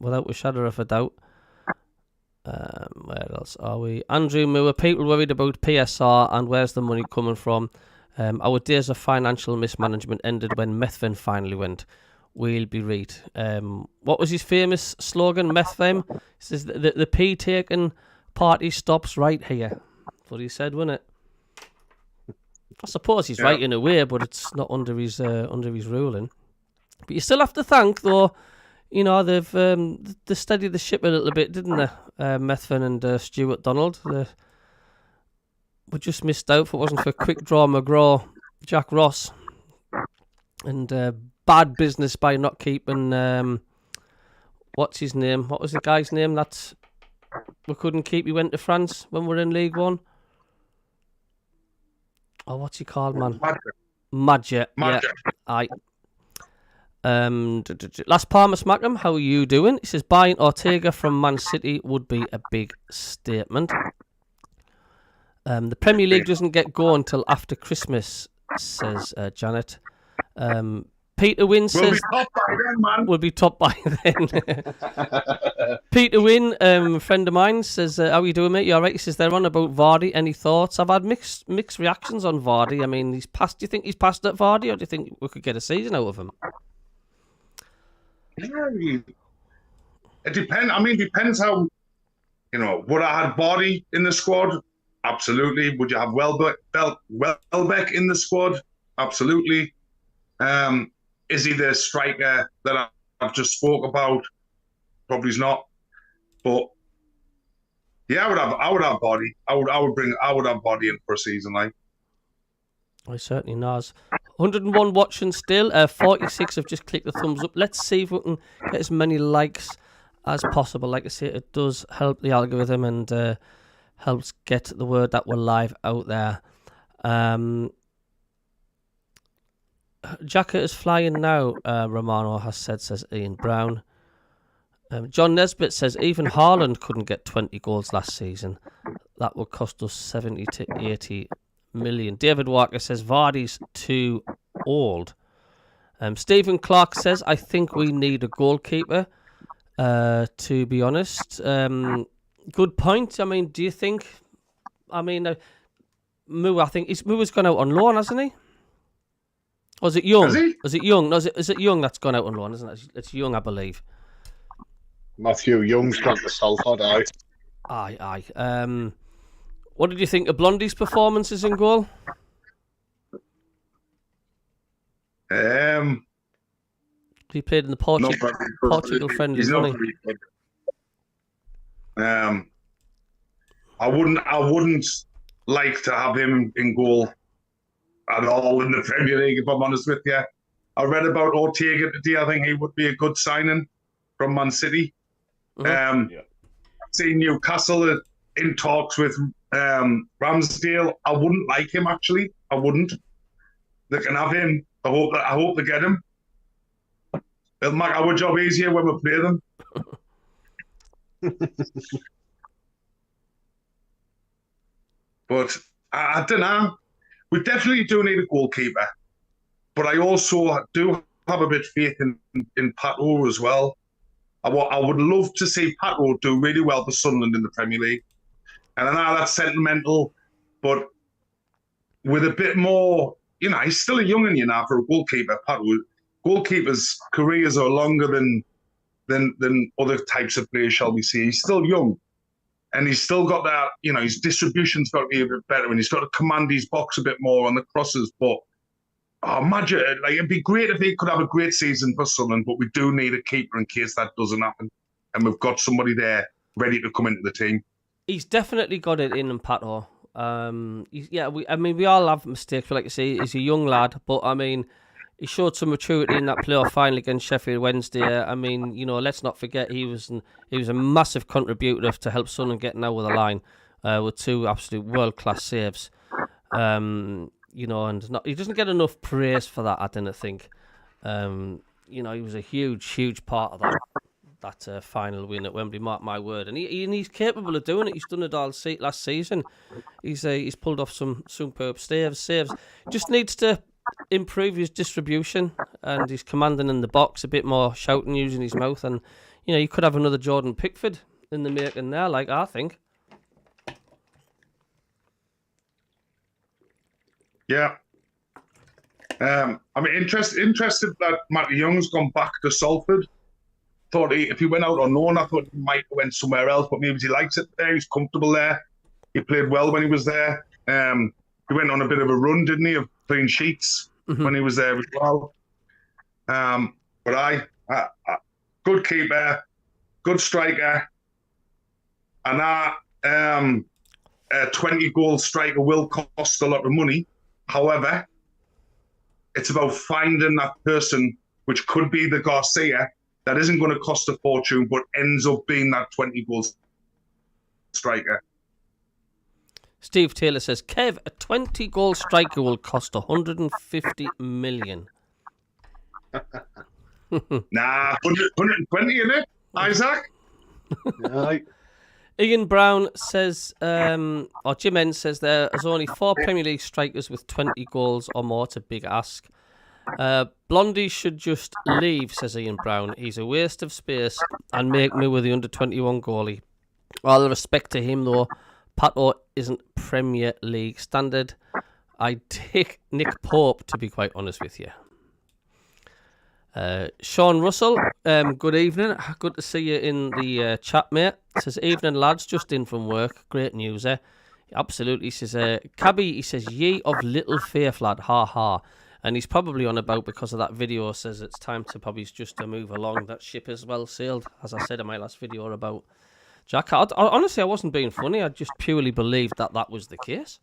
without a shadow of a doubt. Where else are we? Andrew Moore, people worried about PSR and where's the money coming from? Our days of financial mismanagement ended when Methven finally went. We'll be right. What was his famous slogan, Methven? He says, the pee taking party stops right here. That's what he said, wasn't it? I suppose he's right in a way, but it's not under his ruling. But you still have to thank, though, you know, they steadied the ship a little bit, didn't they? Methven and Stuart Donald. We just missed out if it wasn't for Quick Draw McGraw, Jack Ross, and bad business by not keeping what's his name? What was the guy's name that we couldn't keep? He went to France when we were in League One. Oh, what's he called, man? Madge. Yeah. Aye. Last Palmer Smackham, how are you doing? He says buying Ortega from Man City would be a big statement. The Premier League doesn't get going till after Christmas, says Janet. Peter Wynn says we'll be top by then. Peter Wynn, friend of mine, says, how are you doing, mate? You alright? He says they're on about Vardy. Any thoughts? I've had mixed reactions on Vardy. I mean, he's passed. Do you think he's passed at Vardy, or do you think we could get a season out of him? Yeah, it depends. I mean, depends how, you know, would I have Vardy in the squad? Absolutely. Would you have Welbeck in the squad? Absolutely. Is he the striker that I've just spoke about? Probably not. But yeah, I would have Vardy. I would have Vardy in for a season, like. I certainly knows. 101 watching still. 46 have just clicked the thumbs up. Let's see if we can get as many likes as possible. Like I say, it does help the algorithm and helps get the word that we're live out there. Xhaka is flying now, Romano has said, says Ian Brown. John Nesbitt says even Haaland couldn't get 20 goals last season. That would cost us 70 to 80 million. David Walker says Vardy's too old. Stephen Clark says I think we need a goalkeeper, to be honest. Good point. I mean, do you think, I mean, Moo, I think Moo's gone out on loan, hasn't he? Or is it Young? Is it Young? No, is it Young that's gone out on loan, isn't it? It's Young, I believe. Matthew Young's gone to Salford, aye. Aye. What did you think of Blondie's performances in goal? He played in the Portugal friendly, didn't he? I wouldn't like to have him in goal at all in the Premier League, if I'm honest with you. I read about Ortega today. I think he would be a good signing from Man City. Seeing Newcastle in talks with Ramsdale, I wouldn't like him, actually. I wouldn't. They can have him. I hope they get him. It'll make our job easier when we play them. But I don't know. We definitely do need a goalkeeper. But I also do have a bit of faith in Pat Rowe as well. I would love to see Pat Rowe do really well for Sunderland in the Premier League. And I know that's sentimental, but with a bit more, you know, he's still a young'un, you know, for a goalkeeper. Pat Rowe. Goalkeepers' careers are longer than than other types of players, shall we say. He's still young, and he's still got that. His distribution's got to be a bit better, and he's got to command his box a bit more on the crosses. But imagine, it'd be great if he could have a great season for Sunderland, but we do need a keeper in case that doesn't happen, and we've got somebody there ready to come into the team. He's definitely got it in him, Pato. We all have mistakes. Like I say, he's a young lad, but he showed some maturity in that playoff final against Sheffield Wednesday. Let's not forget he was a massive contributor to help Sunderland get over the line with 2 absolute world-class saves. And he doesn't get enough praise for that, I didn't think. He was a huge part of that final win at Wembley, mark my word. And he's capable of doing it. He's done it all last season. He's pulled off some superb saves. Just needs to improve his distribution and his commanding in the box, a bit more shouting, using his mouth, and you could have another Jordan Pickford in the making there, I think. Yeah. Interested that Matty Young's gone back to Salford. Thought if he went out on loan, I thought he might have went somewhere else, but maybe he likes it there. He's comfortable there. He played well when he was there. He went on a bit of a run, didn't he, of clean sheets when he was there as well. But good keeper, good striker, and a 20-goal striker will cost a lot of money. However, it's about finding that person, which could be the Garcia, that isn't going to cost a fortune, but ends up being that 20-goal striker. Steve Taylor says, Kev, a 20-goal striker will cost 150 million. Nah, 120, innit, Isaac? Right. Ian Brown says, or Jim N says there's only 4 Premier League strikers with 20 goals or more. It's a big ask. Blondie should just leave, says Ian Brown. He's a waste of space and make me with the under-21 goalie. All the respect to him, though, Pato isn't Premier League standard. I'd take Nick Pope, to be quite honest with you. Sean Russell, good evening. Good to see you in the chat, mate. Says, evening, lads, just in from work. Great news, eh? Absolutely. He says, Cabby, he says, ye of little faith, lad, ha ha. And he's probably on about, because of that video, says it's time to probably just to move along. That ship is well sailed, as I said in my last video about Xhaka. Honestly, I wasn't being funny. I just purely believed that was the case.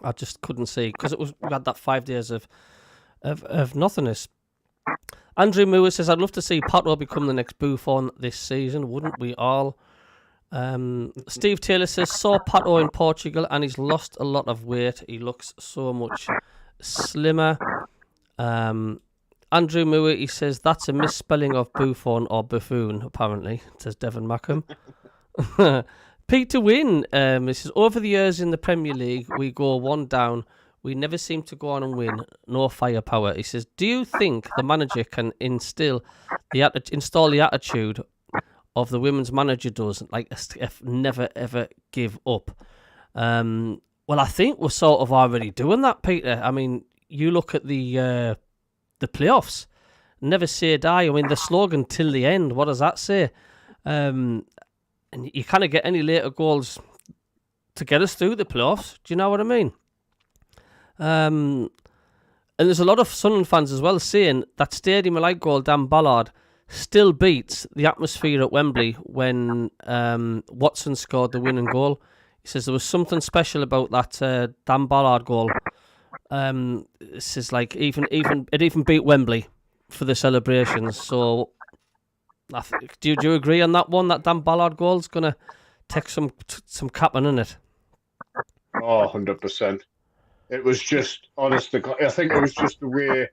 I just couldn't see, because we had that 5 days of nothingness. Andrew Moore says, I'd love to see Pato become the next Buffon this season. Wouldn't we all? Steve Taylor says, saw Pato in Portugal and he's lost a lot of weight. He looks so much slimmer. Andrew Moore, he says, that's a misspelling of Buffon or buffoon, apparently, says Devon Mackham. Peter Wynn, he says, over the years in the Premier League, we go one down. We never seem to go on and win. No firepower. He says, do you think the manager can install the attitude of the women's manager does, like never ever give up? Well, I think we're sort of already doing that, Peter. I mean, you look at the playoffs. Never say die. I mean, the slogan till the end. What does that say? And you kind of get any later goals to get us through the playoffs. Do you know what I mean? And there's a lot of Sunderland fans as well saying that Stadium of Light goal, Dan Ballard, still beats the atmosphere at Wembley when Watson scored the winning goal. He says there was something special about that Dan Ballard goal. It says like it even beat Wembley for the celebrations. So do you agree on that one? That Dan Ballard goal's gonna take some capping in it. Oh, 100%. It was just, honest to God, I think it was just the way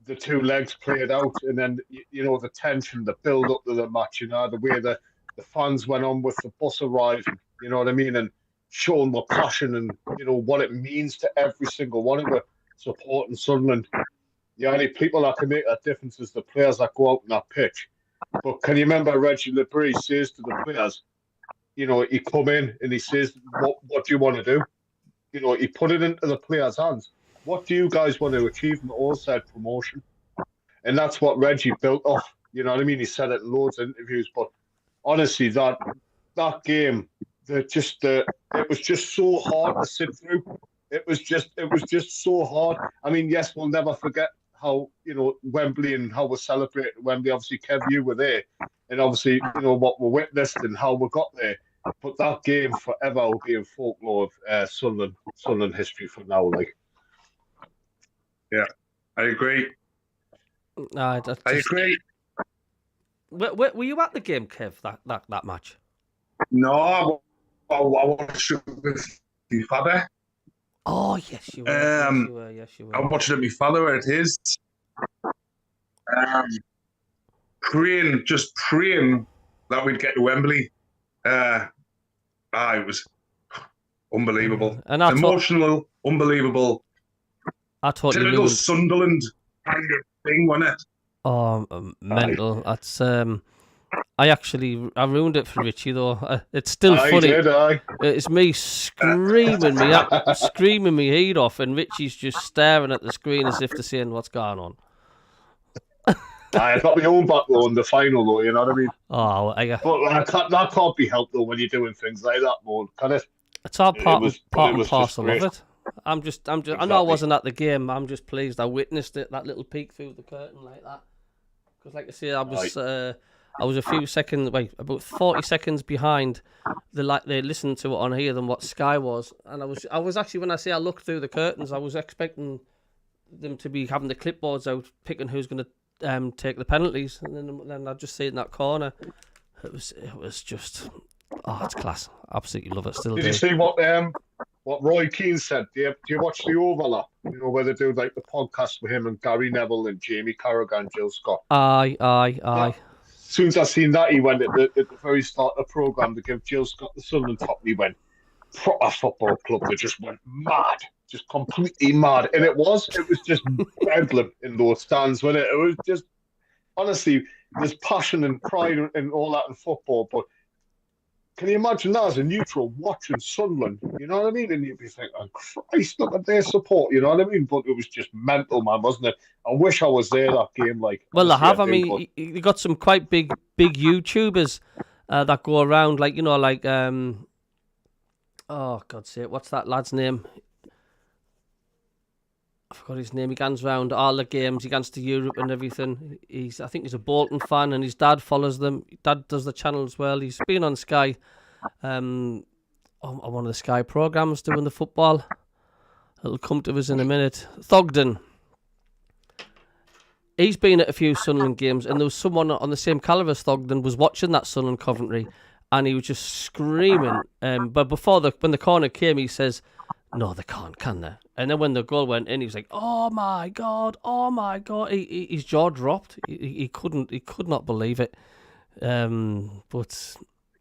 the two legs played out, and then, the tension, the build-up to the match, the way the fans went on with the bus arriving, you know what I mean, and showing their passion and, what it means to every single one of them supporting Sunderland. The only people that can make that difference is the players that go out on that pitch. But can you remember Reggie Labrie says to the players, he come in and he says, what do you want to do? He put it into the players' hands. What do you guys want to achieve? And all said promotion. And that's what Reggie built off. You know what I mean? He said it in loads of interviews. But honestly, that game, it was just so hard to sit through. It was just so hard. I mean, yes, we'll never forget how, Wembley and how we celebrated Wembley. Obviously, Kev, you were there, and obviously, what we witnessed and how we got there. But that game forever will be in folklore of Sunderland history from now. Like, yeah, I agree. I agree. Were you at the game, Kev? That match? No, I watched it with my father. Oh yes, you were. Yes, you were. I watched it with my father at his. Praying that we'd get to Wembley. It was unbelievable. And emotional, unbelievable. Typical Sunderland kind of thing, wasn't it? Oh, mental. That's I ruined it for Richie though. It's still funny. It's me screaming me head off, and Richie's just staring at the screen as if to saying, "What's going on?" I got my own back though in the final though. You know what I mean? Oh, but that can't be helped though when you're doing things like that, more can it? It's all part and parcel of it. I'm just. Exactly. I know I wasn't at the game. I'm just pleased I witnessed it. That little peek through the curtain like that. Because, like I say, I was a few seconds, about 40 seconds behind they listened to it on here than what Sky was, and I was actually, when I say I looked through the curtains, I was expecting them to be having the clipboards out, picking who's going to take the penalties, and then I just see it in that corner. It was just, it's class. Absolutely love it. Still. Did you see what Roy Keane said? Do you watch the overlap? Where they do like the podcast with him and Gary Neville and Jamie Carragher and Jill Scott. Aye. As soon as I seen that, he went at the very start of the programme to give Jill Scott the Sunderland top, and he went, proper football club. They just went mad, just completely mad. And it was just bedlam in those stands, wasn't it? It was just, honestly, there's passion and pride and all that in football, but can you imagine that as a neutral watching Sunderland? You know what I mean? And you'd be thinking, oh, Christ, look at their support. You know what I mean? But it was just mental, man, wasn't it? I wish I was there that game. Like, well, I have. I mean, you got some quite big YouTubers that go around, like oh God's sake, what's that lad's name? I forgot his name. He goes around all the games. He goes to Europe and everything. I think he's a Bolton fan, and his dad follows them. Dad does the channel as well. He's been on Sky, on one of the Sky programs doing the football. It'll come to us in a minute. Thogden. He's been at a few Sunderland games, and there was someone on the same calibre as Thogden was watching that Sunderland Coventry, and he was just screaming. But when the corner came, he says, "No, they can't, can they?" And then when the goal went in, he was like, "Oh my god, oh my god!" His jaw dropped. He could not believe it. But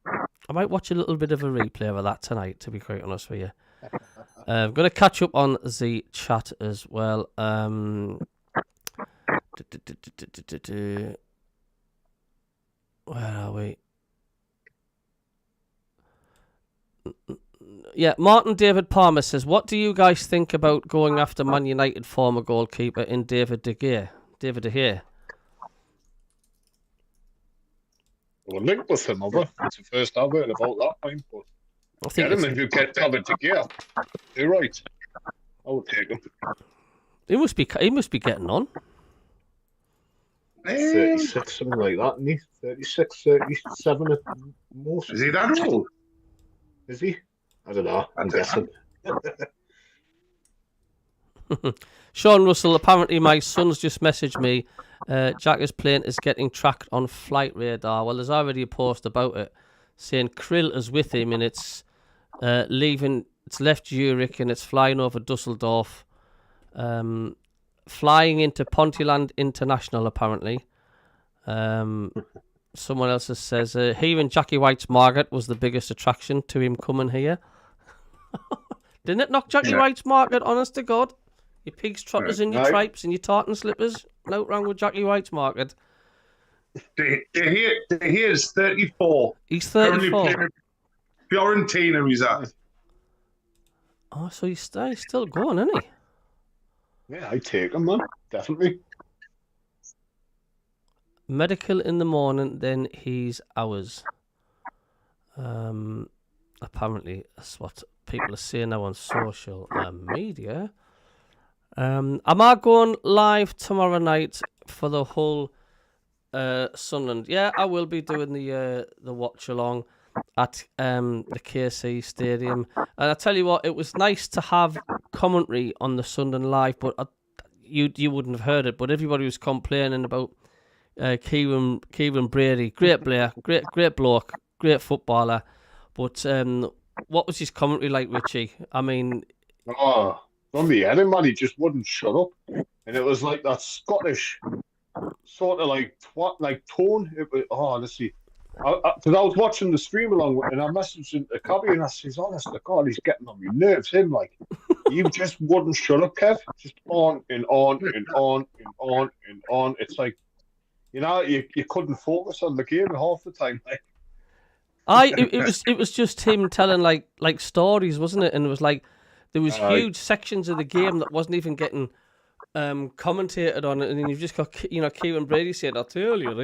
I might watch a little bit of a replay of that tonight, to be quite honest with you. I'm going to catch up on the chat as well. Where are we? Yeah, Martin David Palmer says, what do you guys think about going after Man United former goalkeeper in David De Gea? Well, linked with him, over. It's the first I've heard about that point, but I think get him if you get David De Gea. You're right. I would take him. He must be getting on. 36, something like that, isn't he? 36, 37 at most. Is he that old? Is he? I don't know. I'm guessing. Sean Russell, apparently my son's just messaged me. Xhaka's plane is getting tracked on flight radar. Well, there's already a post about it saying Krill is with him, and it's leaving. It's left Zurich and it's flying over Dusseldorf, flying into Pontyland International. Apparently, someone else says hearing Jackie White's Margaret was the biggest attraction to him coming here. Didn't it knock Jackie White's Margaret? Honest to God, your pigs, trotters, and your tripes and your tartan slippers. No wrong with Jackie White's Margaret. He is 34. He's 34. Fiorentina he's at. Oh, so he's still going, isn't he? Yeah, I take him, man. Definitely. medical in the morning, then he's ours. Apparently, that's what people are saying now on social media. Am I going live tomorrow night for the whole Sunderland? Yeah, I will be doing the watch along at the KC Stadium. And I tell you what, it was nice to have commentary on the Sunderland live, but you wouldn't have heard it. But everybody was complaining about Kieran Brady, great player, great bloke, great footballer. But what was his commentary like, Richie? I mean, from the end, man, he just wouldn't shut up, and it was like that Scottish sort of like tone. It was, honestly, because I was watching the stream along, and I messaged him to CABBIE, and I says, "Honest to God, he's getting on my nerves." Him like, you just wouldn't shut up, Kev. Just on and on and on and on and on. It's like, you couldn't focus on the game half the time. Like, it was just him telling like stories, wasn't it? And it was like there was huge sections of the game that wasn't even getting commentated on it, and then you've just got Kieran Brady saying, "I tell you," and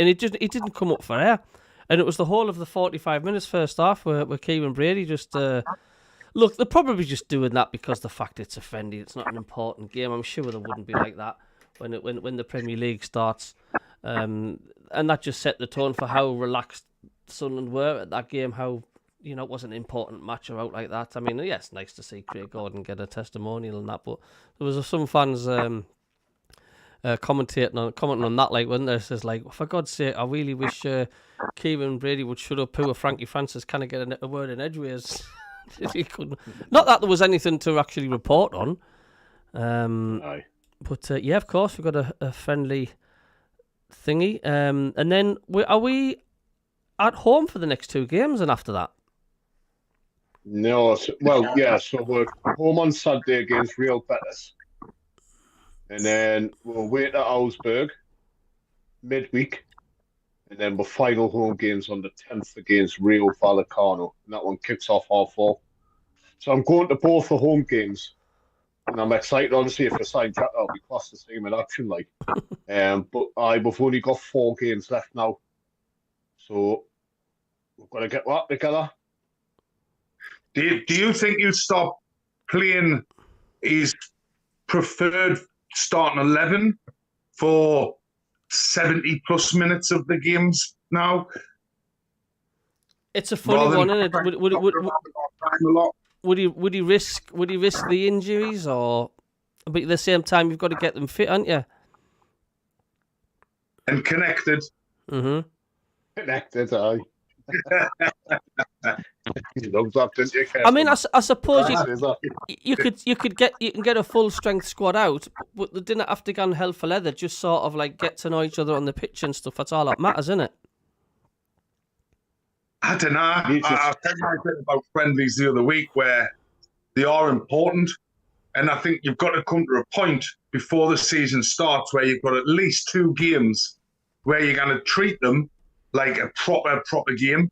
it didn't come up for air, and it was the whole of the 45 minutes first half where Kieran Brady just look. They're probably just doing that because the fact it's a friendly, it's not an important game. I'm sure they wouldn't be like that when the Premier League starts, and that just set the tone for how relaxed Sunderland were at that game. How it wasn't an important match or out like that. I mean, yeah, it's nice to see Craig Gordon get a testimonial and that, but there was some fans commenting on that, like, when there says, like, for God's sake, I really wish Kieran Brady would shut up. Poor Frankie Francis kind of get a word in edgeways. He couldn't. Not that there was anything to actually report on. But yeah, of course, we've got a friendly thingy. And then are we at home for the next two games and after that? No, so we're home on Saturday against Real Betis, and then we'll wait at Augsburg midweek, and then we're final home games on the 10th against Rio Vallecano, and that one kicks off 4:30. So I'm going to both the home games, and I'm excited. Obviously, if I sign Xhaka, I'll be class to see him in action, like. But we've only got 4 games left now, so we've got to get that together. Do you think you'd stop playing his preferred starting 11 for 70 plus minutes of the games now? It's a funny one, isn't it? Would he risk the injuries, or? But at the same time, you've got to get them fit, aren't you? And connected. Mm-hmm. Connected, aye. I mean, I suppose you can get a full strength squad out, but they didn't have to go on hell for leather. Just sort of like get to know each other on the pitch and stuff. That's all that matters, isn't it? I don't know. I said my bit about friendlies the other week where they are important, and I think you've got to come to a point before the season starts where you've got at least 2 games where you're going to treat them like a proper game.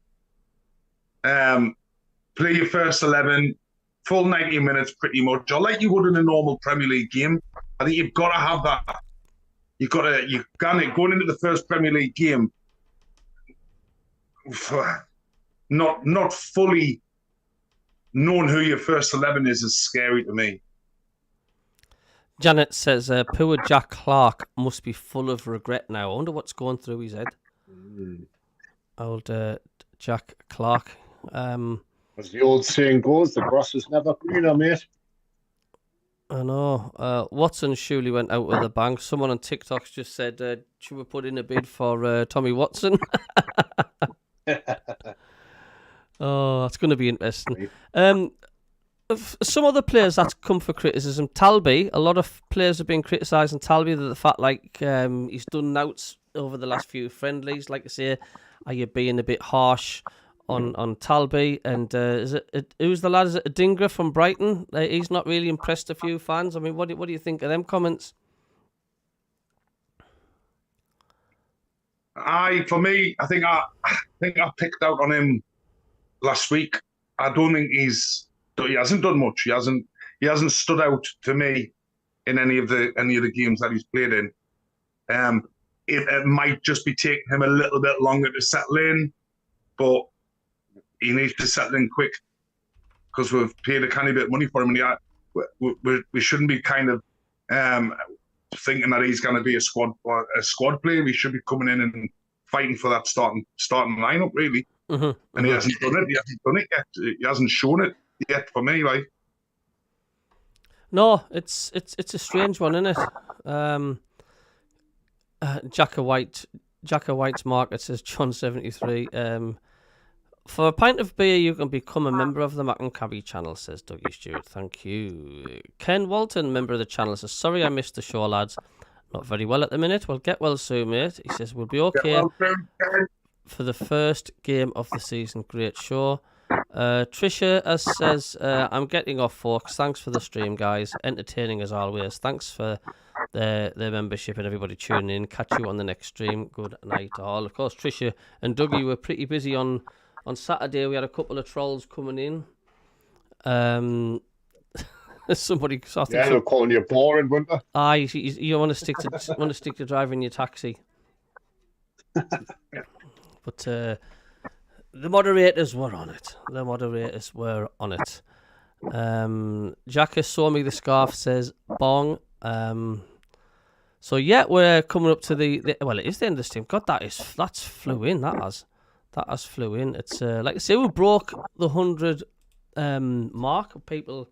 Play your first 11, full 90 minutes pretty much, or like you would in a normal Premier League game. I think you've got to have that. Going into the first Premier League game, not fully knowing who your first 11 is scary to me. Janet says, poor Jack Clark must be full of regret now. I wonder what's going through his head. Old Jack Clark. As the old saying goes, the grass is never greener, mate. I know. Watson surely went out with a bang. Someone on TikTok just said, should we put in a bid for Tommy Watson? Oh, that's going to be interesting. Some other players that's come for criticism. Talby, a lot of players have been criticising Talby, the fact like he's done nouts over the last few friendlies. Like I say, are you being a bit harsh on Talby? And who's the lad? Is it Adingra from Brighton? He's not really impressed a few fans. I mean, what do you think of them comments? For me, I think I picked out on him last week. I don't think he hasn't done much. He hasn't stood out to me in any of the games that he's played in. It might just be taking him a little bit longer to settle in, but he needs to settle in quick because we've paid a tiny bit of money for him, and we shouldn't be kind of thinking that he's going to be a squad player. He should be coming in and fighting for that starting lineup, really. And he hasn't done it. He hasn't done it yet. He hasn't shown it yet for me. Like, no, it's a strange one, isn't it? Xhaka White's market says John 73. For a pint of beer, you can become a member of the MACKEM CABBIE channel, says Dougie Stewart. Thank you. Ken Walton, member of the channel, says, sorry I missed the show, lads. Not very well at the minute. Well, get well soon, mate. He says, we'll be okay for the first game of the season. Great show. Trisha says, I'm getting off, folks. Thanks for the stream, guys. Entertaining as always. Thanks for their membership and everybody tuning in. Catch you on the next stream. Good night to all. Of course, Trisha and Dougie were pretty busy on Saturday. We had a couple of trolls coming in. Somebody, they're calling you boring, weren't they? Aye, you want to stick to driving your taxi. But the moderators were on it. Xhaka saw me the scarf, says Bong. So yeah, we're coming up to the well, it is the end of the stream. God, that's flew in. That has flew in. It's like I say, we broke the 100 mark of people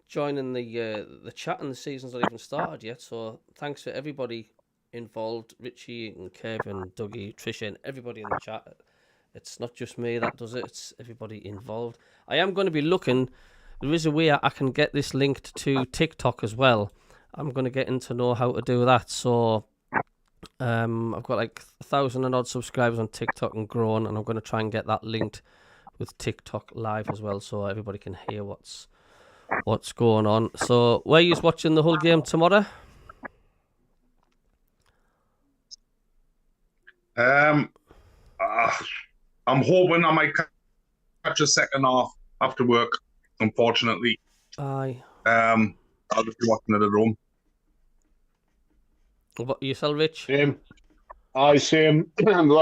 joining the chat, and the season's not even started yet. So thanks for everybody involved, Richie and Kevin, Dougie, Trisha, and everybody in the chat. It's not just me that does it, it's everybody involved. I am going to be looking, there is a way I can get this linked to TikTok as well. I'm going to get in to know how to do that. So I've got like 1,000 and odd subscribers on TikTok and growing, and I'm going to try and get that linked with TikTok live as well, so everybody can hear what's going on. So were you watching the whole game tomorrow? I'm hoping I might catch a second half after work. Unfortunately, aye. I'll just be watching it at home. What about yourself, Rich? Same. Well,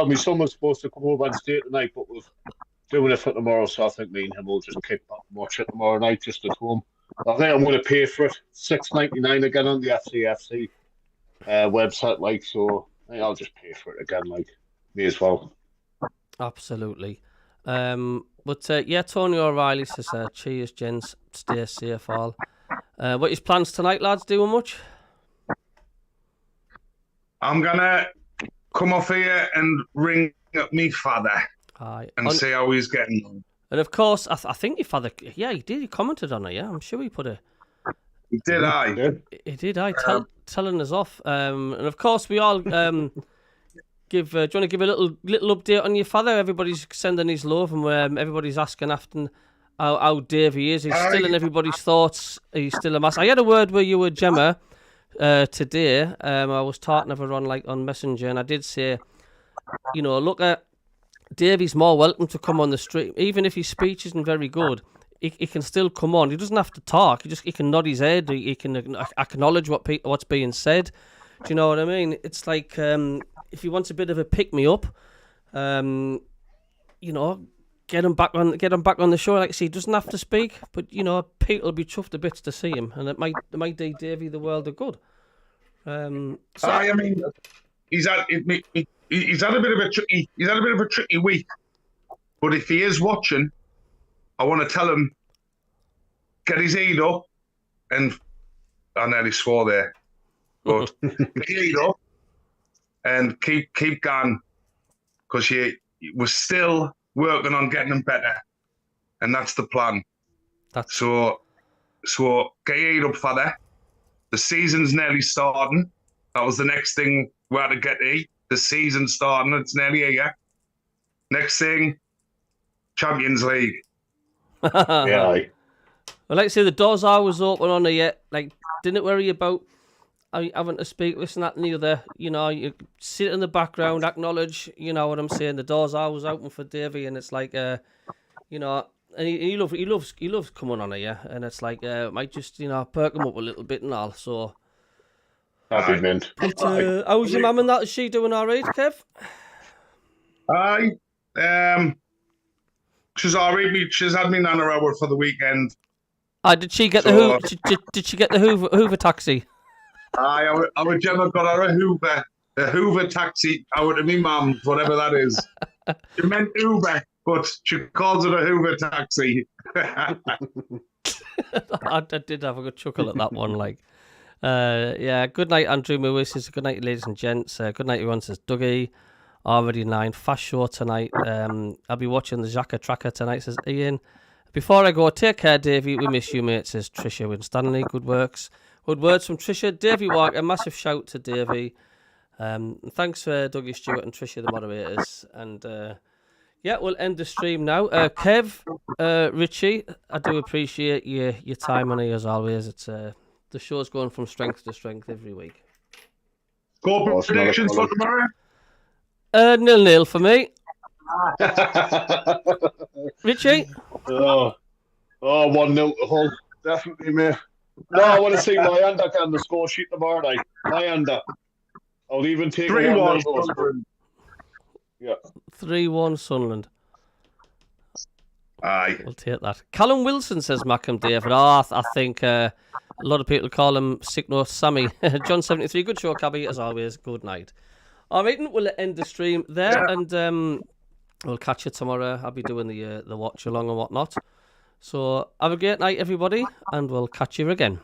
my son was supposed to come over and stay tonight, but we're doing it for tomorrow, so I think me and him will just kick back and watch it tomorrow night just at home. I think I'm going to pay for it, $6.99 again on the FCFC website, like, so I think I'll just pay for it again, like, me as well. Absolutely. But yeah, Tony O'Reilly says, cheers, gents, stay safe all. What is plans tonight, lads? Doing much? I'm gonna come off here and ring up me father. Aye. And see how he's getting on. And of course, I think your father, yeah, he did. He commented on it. Yeah, I'm sure he put a. He did. He did. Telling us off. And of course, we all give. Do you want to give a little update on your father? Everybody's sending his love, and everybody's asking after how Davey is. He's still in everybody's thoughts. He's still a mess. I had a word with you with Gemma today. I was talking to her on Messenger, and I did say, look at. Davey's more welcome to come on the stream, even if his speech isn't very good. He can still come on. He doesn't have to talk. He can nod his head. He can acknowledge what's being said. Do you know what I mean? It's like if he wants a bit of a pick me up, get him back on the show. Like I say, he doesn't have to speak, but people will be chuffed to bits to see him, and it might do Davey the world of good. I mean, he's had a bit of a tricky week, but if he is watching, I want to tell him, get his head up, and I nearly swore there, but get his head up and keep going, because we're still working on getting him better, and that's the plan. So get your head up, father. The season's nearly starting. That was the next thing we had to get to. The season's starting. It's nearly here. Next thing, Champions League. Yeah. Well, like I say, the doors are always open on it yet. Like, didn't worry about having to speak this and that and the other. You sit in the background, acknowledge, what I'm saying. The doors are always open for Davey, and it's like, And he loves coming on here, and it's like might just perk him up a little bit and all. So Happy mint. But how's your mum and that? Is she doing all right, Kev? She's all right. She's had me nana over for the weekend. Did she get the did she get the Hoover taxi? Our Gemma got her a Hoover taxi out of me mum, whatever that is. She meant Uber, but she calls it a Hoover taxi. I did have a good chuckle at that one. Like, yeah. Good night, Andrew Lewis. Says good night, ladies and gents. Good night, everyone. Says Dougie. Already 9. Fast show tonight. I'll be watching the Xhaka tracker tonight. Says Ian. Before I go, take care, Davey. We miss you, mate. Says Tricia Winstanley. Good works. Good words from Tricia. Davey Walker. Massive shout to Davey. Thanks for Dougie Stewart and Tricia, the moderators. And yeah, we'll end the stream now. Kev, Richie, I do appreciate your time on here as always. It's the show's going from strength to strength every week. Score predictions for tomorrow? 0-0 for me. Richie? Oh, 1-0 to Hull. Definitely, mate. No, I want to see Mayanda on the score sheet tomorrow night. Mayanda. I'll even take 3-1 Sunderland. Yeah. 3-1 Sunderland. Aye. We'll take that. Callum Wilson says MACKEM David. I think a lot of people call him Sick Note Sammy. John 73. Good show, Cabbie, as always. Good night. All right, we'll end the stream there, and we'll catch you tomorrow. I'll be doing the watch along and whatnot. So have a great night, everybody, and we'll catch you again.